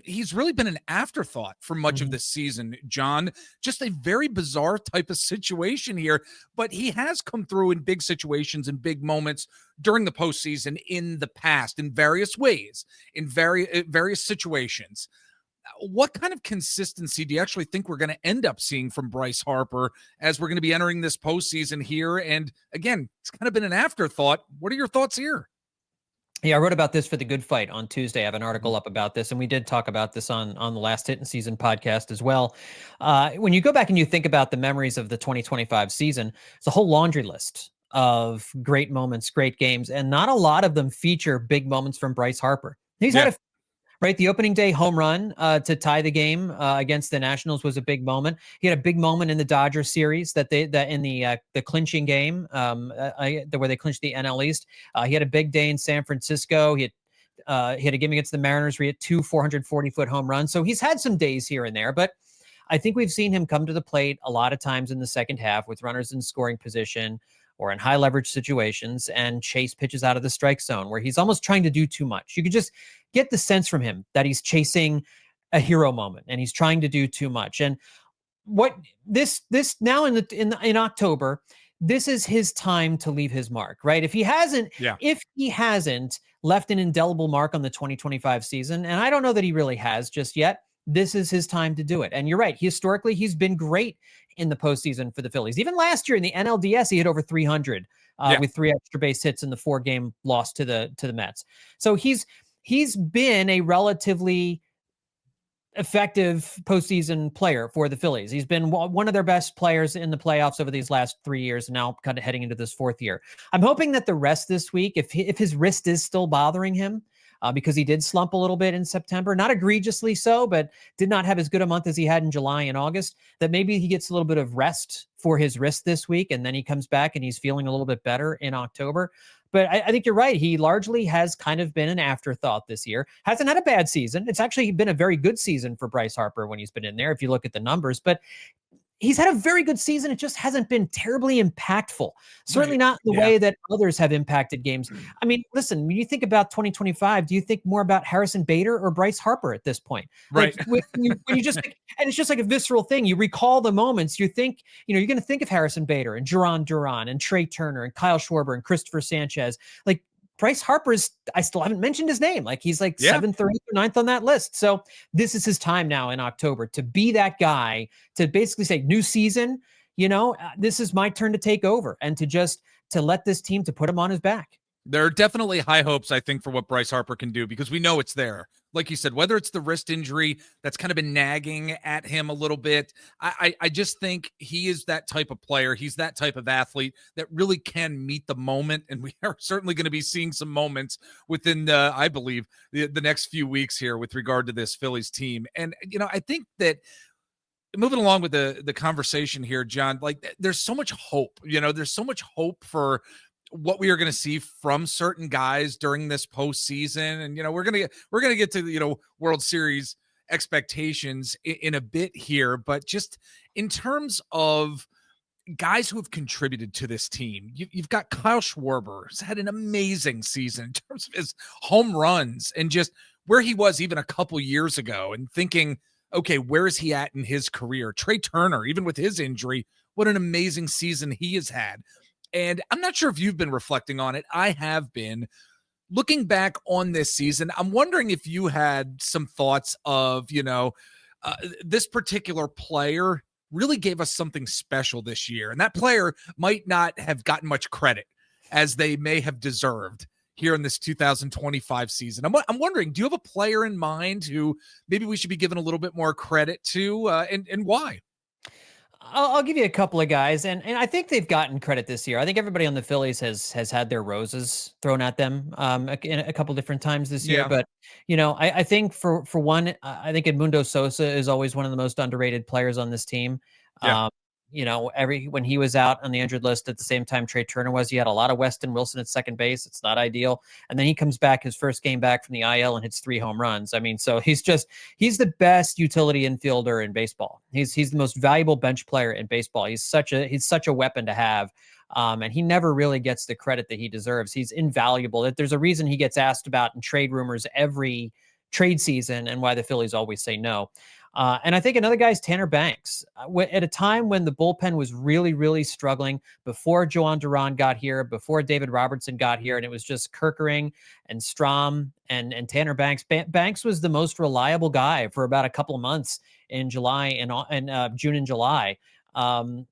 he's really been an afterthought for much of this season, John. Just a very bizarre type of situation here, but he has come through in big situations and big moments during the postseason in the past in various ways, in various situations. What kind of consistency do you actually think we're going to end up seeing from Bryce Harper as we're going to be entering this postseason here? And again, it's kind of been an afterthought. What are your thoughts here? Yeah, I wrote about this for The Good Fight on Tuesday. I have an article up about this, and we did talk about this on the last Hittin Season podcast as well. When you go back and you think about the memories of the 2025 season, it's a whole laundry list of great moments, great games, and not a lot of them feature big moments from Bryce Harper. He's had Right, the opening day home run to tie the game against the Nationals was a big moment. He had a big moment in the Dodgers series that in the clinching game where they clinched the NL East. He had a big day in San Francisco. He had a game against the Mariners where he had 2 440-foot home runs. So he's had some days here and there, but I think we've seen him come to the plate a lot of times in the second half with runners in scoring position or in high leverage situations and chase pitches out of the strike zone where he's almost trying to do too much. You could just get the sense from him that he's chasing a hero moment and he's trying to do too much. And what this now in October, this is his time to leave his mark, right? If he hasn't left an indelible mark on the 2025 season, and I don't know that he really has just yet, this is his time to do it. And you're right. Historically, he's been great in the postseason for the Phillies. Even last year in the NLDS, he hit over 300 with 3 extra base hits in the 4-game loss to the Mets. So he's been a relatively effective postseason player for the Phillies. He's been one of their best players in the playoffs over these last 3 years, and now kind of heading into this 4th year. I'm hoping that the rest this week, if his wrist is still bothering him, because he did slump a little bit in September, not egregiously so, but did not have as good a month as he had in July and August, that maybe he gets a little bit of rest for his wrist this week, and then he comes back and he's feeling a little bit better in October. But I think you're right. He largely has kind of been an afterthought this year. Hasn't had a bad season. It's actually been a very good season for Bryce Harper when he's been in there, if you look at the numbers. But he's had a very good season. It just hasn't been terribly impactful. Certainly not the way that others have impacted games. I mean, listen, when you think about 2025, do you think more about Harrison Bader or Bryce Harper at this point? Right. Like, when you just think, and it's just like a visceral thing. You recall the moments. You think, you're going to think of Harrison Bader and Duran Duran and Trey Turner and Kyle Schwarber and Christopher Sanchez. Like, Bryce Harper I still haven't mentioned his name. Like, he's like 7th or 8th or 9th on that list. So this is his time now in October to be that guy, to basically say, new season, this is my turn to take over, and to let this team, to put him on his back. There are definitely high hopes, I think, for what Bryce Harper can do, because we know it's there. Like you said, whether it's the wrist injury that's kind of been nagging at him a little bit, I just think he is that type of player. He's that type of athlete that really can meet the moment. And we are certainly going to be seeing some moments within, I believe, the next few weeks here with regard to this Phillies team. And, I think that moving along with the conversation here, John, like, there's so much hope, there's so much hope for what we are going to see from certain guys during this postseason. And, we're going to get to, World Series expectations in a bit here, but just in terms of guys who have contributed to this team, you've got Kyle Schwarber, who's had an amazing season in terms of his home runs and just where he was even a couple years ago, and thinking, okay, where is he at in his career? Trey Turner, even with his injury, what an amazing season he has had. And I'm not sure if you've been reflecting on it. I have been. Looking back on this season, I'm wondering if you had some thoughts of, this particular player really gave us something special this year. And that player might not have gotten much credit as they may have deserved here in this 2025 season. I'm wondering, do you have a player in mind who maybe we should be giving a little bit more credit to, and why? I'll give you a couple of guys, and I think they've gotten credit this year. I think everybody on the Phillies has had their roses thrown at them a couple different times this year. But I think for one, I think Edmundo Sosa is always one of the most underrated players on this team. When he was out on the injured list at the same time Trey Turner was, he had a lot of Weston Wilson at second base. It's not ideal. And then he comes back his first game back from the IL and hits 3 home runs. I mean, so he's the best utility infielder in baseball. He's the most valuable bench player in baseball. He's such a weapon to have. And he never really gets the credit that he deserves. He's invaluable. There's a reason he gets asked about in trade rumors every trade season, and why the Phillies always say no. And I think another guy is Tanner Banks. At a time when the bullpen was really, really struggling, before Joan Duran got here, before David Robertson got here, and it was just Kerkering and Strom and Tanner Banks. Banks was the most reliable guy for about a couple of months in July and June and July. And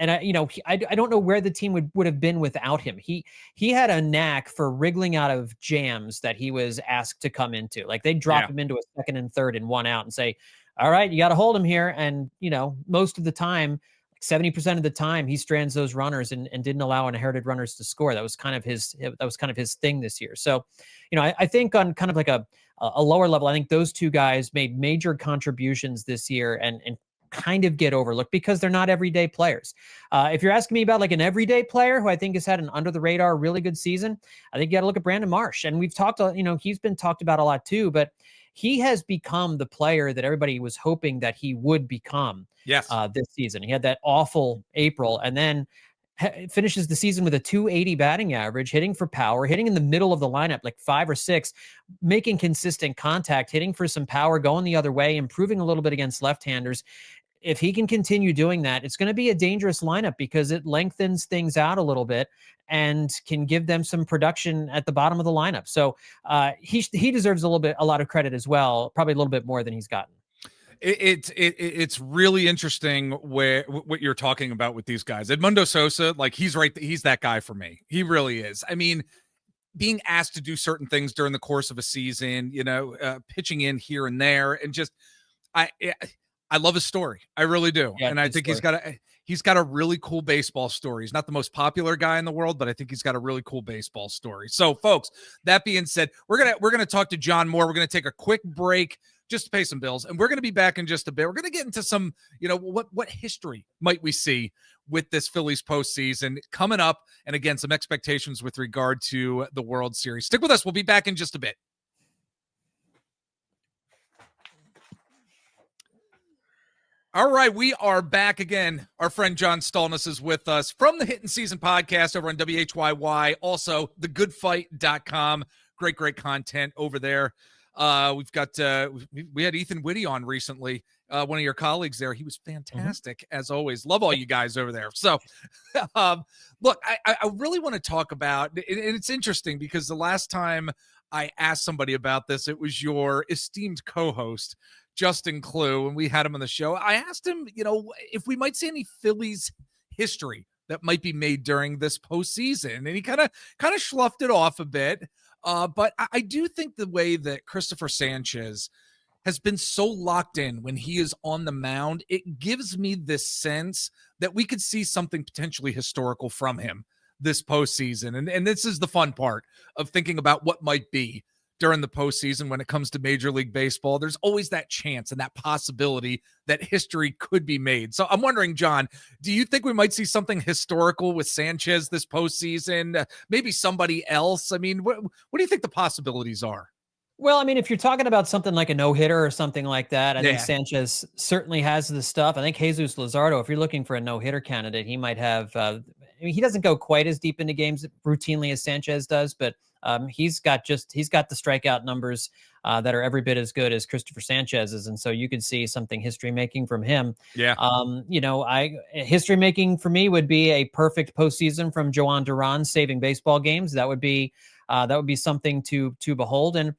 I don't know where the team would have been without him. He had a knack for wriggling out of jams that he was asked to come into. Like, they'd drop him into a second and third and 1 out and say, all right, you got to hold him here. And, most of the time, 70% of the time he strands those runners and didn't allow inherited runners to score. That was kind of his thing this year. So, I think on kind of like a lower level, I think those two guys made major contributions this year and kind of get overlooked because they're not everyday players. If you're asking me about like an everyday player who I think has had an under the radar, really good season, I think you got to look at Brandon Marsh. And we've talked, he's been talked about a lot too, but he has become the player that everybody was hoping that he would become this season. He had that awful April and then finishes the season with a 280 batting average, hitting for power, hitting in the middle of the lineup, like 5 or 6, making consistent contact, hitting for some power, going the other way, improving a little bit against left-handers. If he can continue doing that, it's going to be a dangerous lineup because it lengthens things out a little bit and can give them some production at the bottom of the lineup. So he deserves a lot of credit as well, probably a little bit more than he's gotten. It's really interesting what you're talking about with these guys. Edmundo Sosa, like he's that guy for me. He really is. I mean, being asked to do certain things during the course of a season, pitching in here and there, and just I love his story. I really do. Yeah, and I think he's got a really cool baseball story. He's not the most popular guy in the world, but I think he's got a really cool baseball story. So folks, that being said, we're going to talk to John Moore. We're going to take a quick break just to pay some bills, and we're going to be back in just a bit. We're going to get into some, what history might we see with this Phillies postseason coming up, and again, some expectations with regard to the World Series. Stick with us. We'll be back in just a bit. All right, we are back again. Our friend John Stolnis is with us from the Hittin Season podcast over on WHYY, also thegoodfight.com. Great content over there. We've got we had Ethan Whitty on recently, one of your colleagues there. He was fantastic as always. Love all you guys over there. So look, I really want to talk about, and it's interesting because the last time I asked somebody about this, it was your esteemed co-host Justin Clue, and we had him on the show. I asked him, if we might see any Phillies history that might be made during this postseason, and he kind of sloughed it off a bit. But I do think the way that Christopher Sanchez has been so locked in when he is on the mound, it gives me this sense that we could see something potentially historical from him this postseason. And this is the fun part of thinking about what might be during the postseason when it comes to Major League Baseball. There's always that chance and that possibility that history could be made. So I'm wondering, John, do you think we might see something historical with Sanchez this postseason? Maybe somebody else? I mean, what do you think the possibilities are? Well, I mean, if you're talking about something like a no-hitter or something like that, I think Sanchez certainly has the stuff. I think Jesus Luzardo, if you're looking for a no-hitter candidate, he might have he doesn't go quite as deep into games routinely as Sanchez does, but he's got the strikeout numbers that are every bit as good as Christopher Sanchez's. And so you could see something history making from him. Yeah. History making for me would be a perfect postseason from Joan Duran saving baseball games. That would be something to behold. And,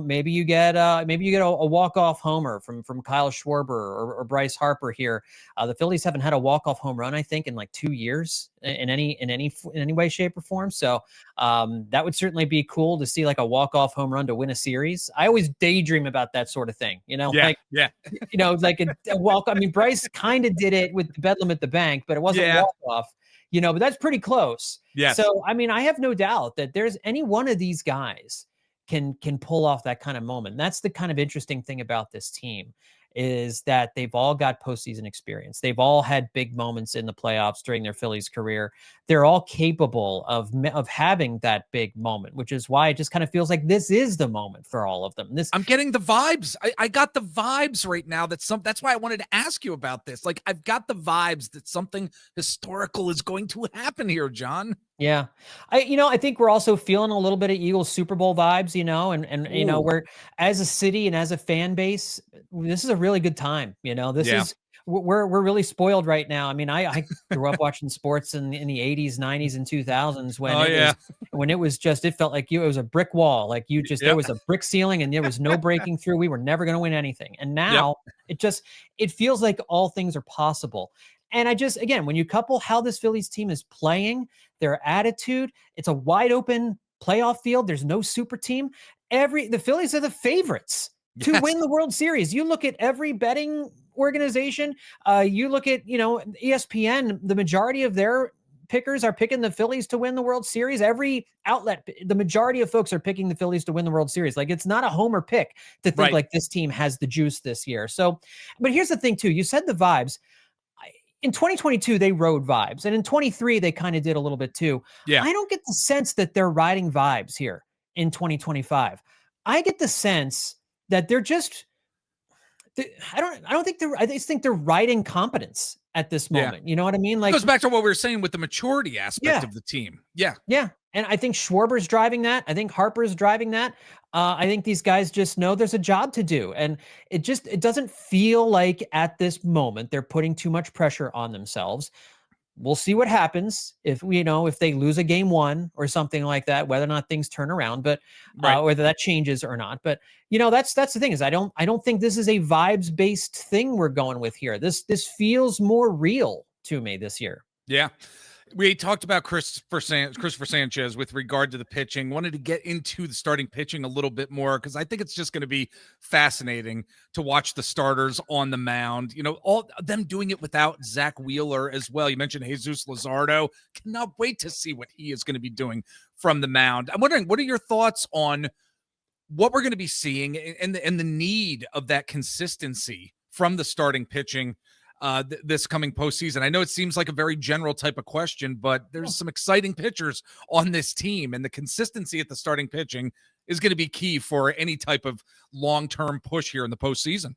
maybe you get a walk-off homer from Kyle Schwarber or Bryce Harper here. The Phillies haven't had a walk-off home run, I think, in like 2 years in any way, shape, or form. So that would certainly be cool to see, like a walk-off home run to win a series. I always daydream about that sort of thing, like a walk. I mean, Bryce kind of did it with the Bedlam at the Bank, but it wasn't a walk-off. But that's pretty close. Yeah. So, I mean, I have no doubt that there's any one of these guys can pull off that kind of moment. And that's the kind of interesting thing about this team, is that they've all got postseason experience. They've all had big moments in the playoffs during their Phillies career. They're all capable of having that big moment, which is why it just kind of feels like this is the moment for all of them. I'm getting the vibes. I got the vibes right now. That's why I wanted to ask you about this. Like, I've got the vibes that something historical is going to happen here, John. Yeah. I think we're also feeling a little bit of Eagles Super Bowl vibes, and we're, as a city and as a fan base, this is a really good time. We're really spoiled right now. I mean, I grew up watching sports in the 80s, 90s, and 2000s when it felt like it was a brick wall. Like there was a brick ceiling and there was no breaking through. We were never going to win anything. And now it feels like all things are possible. And again, when you couple how this Phillies team is playing, their attitude, it's a wide open playoff field. There's no super team. The Phillies are the favorites to win the World Series. You look at every betting organization. You look at, ESPN, the majority of their pickers are picking the Phillies to win the World Series. Every outlet, the majority of folks are picking the Phillies to win the World Series. Like, it's not a homer pick to think like this team has the juice this year. So, but here's the thing too. You said the vibes. In 2022, they rode vibes. And in 23, they kind of did a little bit too. Yeah. I don't get the sense that they're riding vibes here in 2025. I get the sense that they're just, I just think they're riding competence at this moment. You know what I mean? Like, it goes back to what we were saying with the maturity aspect of the team. Yeah. And I think Schwarber's driving that. I think Harper's driving that. I think these guys just know there's a job to do. And it doesn't feel like at this moment they're putting too much pressure on themselves. We'll see what happens if they lose a game 1 or something like that, whether or not things turn around, but whether that changes or not. But that's the thing is I don't think this is a vibes based thing we're going with here. This feels more real to me this year. Yeah. We talked about Christopher Sanchez with regard to the pitching. Wanted to get into the starting pitching a little bit more because I think it's just going to be fascinating to watch the starters on the mound. All them doing it without Zach Wheeler as well. You mentioned Jesus Luzardo. Cannot wait to see what he is going to be doing from the mound. I'm wondering, what are your thoughts on what we're going to be seeing and the need of that consistency from the starting pitching this coming postseason? I know it seems like a very general type of question, but there's some exciting pitchers on this team, and the consistency at the starting pitching is going to be key for any type of long-term push here in the postseason.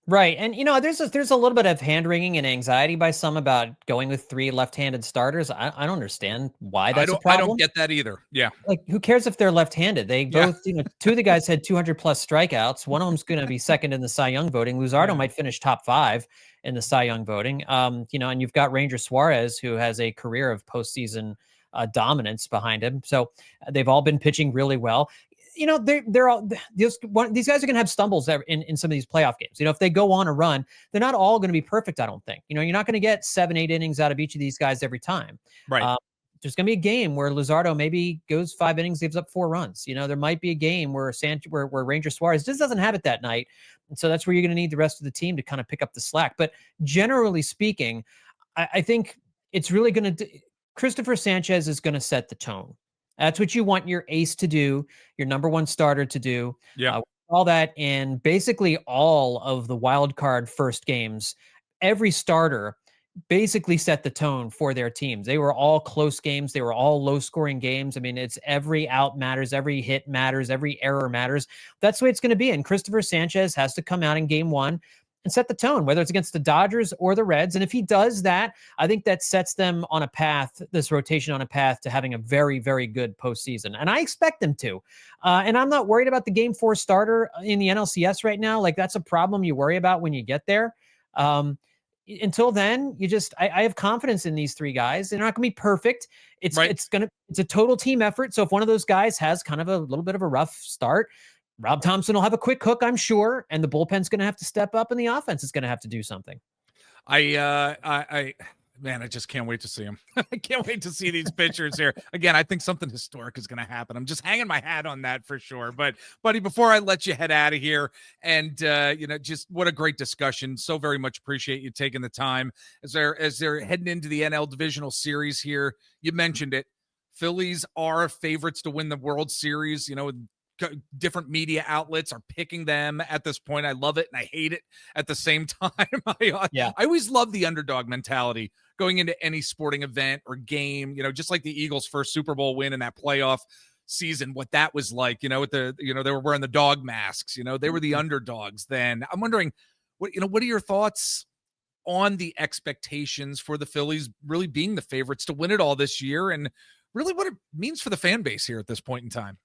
Right. And, there's a little bit of hand-wringing and anxiety by some about going with 3 left-handed starters. I don't understand why that's a problem. I don't get that either. Yeah. Like, who cares if they're left-handed? They both, 2 of the guys had 200-plus strikeouts. One of them's going to be second in the Cy Young voting. Luzardo might finish top 5 in the Cy Young voting. And you've got Ranger Suarez, who has a career of postseason dominance behind him. So they've all been pitching really well. They're all these guys are going to have stumbles in some of these playoff games. If they go on a run, they're not all going to be perfect. I don't think. You're not going to get 7-8 innings out of each of these guys every time. Right. There's going to be a game where Luzardo maybe goes 5 innings, gives up 4 runs. There might be a game where where Ranger Suarez just doesn't have it that night, and so that's where you're going to need the rest of the team to kind of pick up the slack. But generally speaking, I think it's really going to. Christopher Sanchez is going to set the tone. That's what you want your ace to do, your number 1 starter to do. Yeah. All that in basically all of the wild card first games. Every starter basically set the tone for their teams. They were all close games. They were all low scoring games. I mean, it's every out matters, every hit matters, every error matters. That's the way it's going to be. And Christopher Sanchez has to come out in game 1 and set the tone, whether it's against the Dodgers or the Reds. And if he does that, I think that sets them on a path, this rotation on a path to having a very, very good postseason. And I expect them to. And I'm not worried about the game 4 starter in the NLCS right now. Like, that's a problem you worry about when you get there. Until then, I have confidence in these 3 guys. They're not going to be perfect. It's a total team effort. So if one of those guys has kind of a little bit of a rough start, Rob Thompson will have a quick hook, I'm sure, and the bullpen's going to have to step up, and the offense is going to have to do something. I just can't wait to see him. I can't wait to see these pitchers here. Again, I think something historic is going to happen. I'm just hanging my hat on that for sure. But, buddy, before I let you head out of here, and just what a great discussion. So very much appreciate you taking the time as they're heading into the NL Divisional Series here. You mentioned it. Phillies are favorites to win the World Series. Different media outlets are picking them at this point. I love it and I hate it at the same time. I always love the underdog mentality going into any sporting event or game, just like the Eagles' first Super Bowl win in that playoff season, what that was like, with they were wearing the dog masks, they were the underdogs then. I'm wondering what are your thoughts on the expectations for the Phillies really being the favorites to win it all this year, and really what it means for the fan base here at this point in time?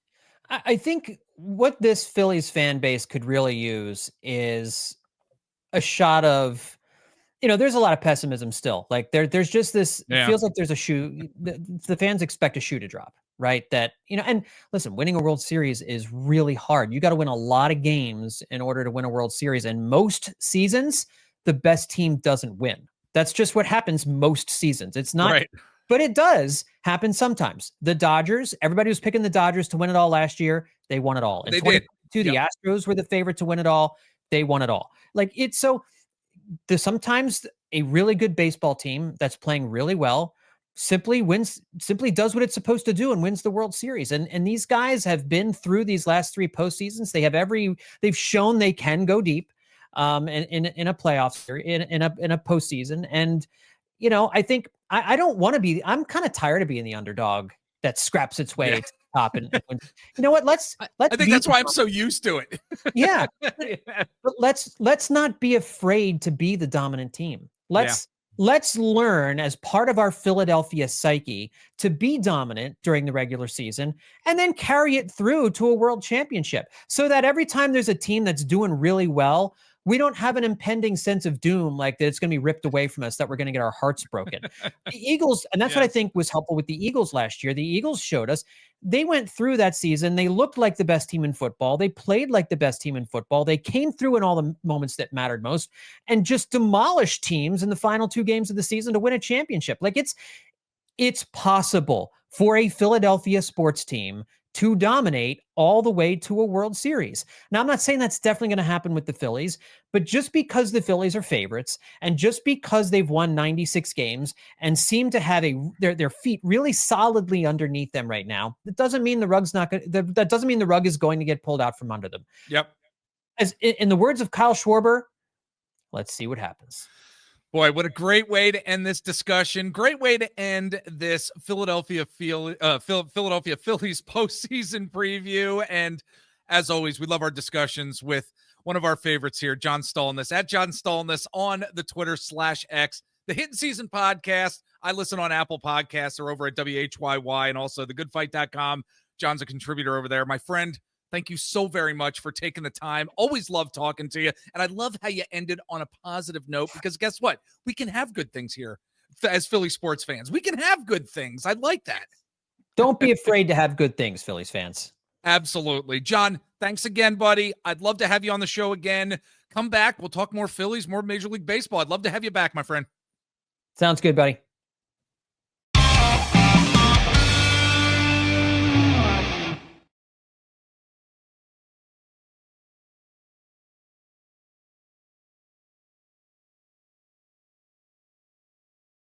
I think what this Phillies fan base could really use is a shot of, there's a lot of pessimism still. Like there's just this, it feels like there's a shoe. The fans expect a shoe to drop, right? That, and listen, winning a World Series is really hard. You got to win a lot of games in order to win a World Series. And most seasons, the best team doesn't win. That's just what happens most seasons. It's not, right. But it does happen sometimes. The Dodgers, everybody was picking the Dodgers to win it all last year. They won it all. In 2022, the Astros were the favorite to win it all. They won it all. Like it's so sometimes a really good baseball team that's playing really well simply does what it's supposed to do and wins the World Series. And these guys have been through these last 3 postseasons. They've shown they can go deep in a playoff series, in a postseason. And, you know, I think I don't want to be, I'm kind of tired of being the underdog that scraps its way to the top. And you know what, let's I think that's why I'm so used to it. Yeah. But let's not be afraid to be the dominant team. Let's learn as part of our Philadelphia psyche to be dominant during the regular season and then carry it through to a world championship so that every time there's a team that's doing really well, we don't have an impending sense of doom, like that it's going to be ripped away from us, that we're going to get our hearts broken. The Eagles, and that's what I think was helpful with the Eagles last year. The Eagles showed us they went through that season. They looked like the best team in football. They played like the best team in football. They came through in all the moments that mattered most and just demolished teams in the final 2 games of the season to win a championship. Like it's possible for a Philadelphia sports team to dominate all the way to a World Series. Now, I'm not saying that's definitely going to happen with the Phillies, but just because the Phillies are favorites and just because they've won 96 games and seem to have their feet really solidly underneath them right now, that doesn't mean the rug is going to get pulled out from under them. Yep. As in the words of Kyle Schwarber, let's see what happens. Boy, what a great way to end this discussion. Great way to end this Philadelphia Phillies postseason preview. And as always, we love our discussions with one of our favorites here, John Stolnis, at John Stolnis on the Twitter /X. The Hittin Season podcast. I listen on Apple Podcasts or over at WHYY and also thegoodfight.com. John's a contributor over there. My friend, thank you so very much for taking the time. Always love talking to you. And I love how you ended on a positive note because guess what? We can have good things here as Philly sports fans. We can have good things. I like that. Don't be afraid to have good things, Phillies fans. Absolutely. John, thanks again, buddy. I'd love to have you on the show again. Come back. We'll talk more Phillies, more Major League Baseball. I'd love to have you back, my friend. Sounds good, buddy.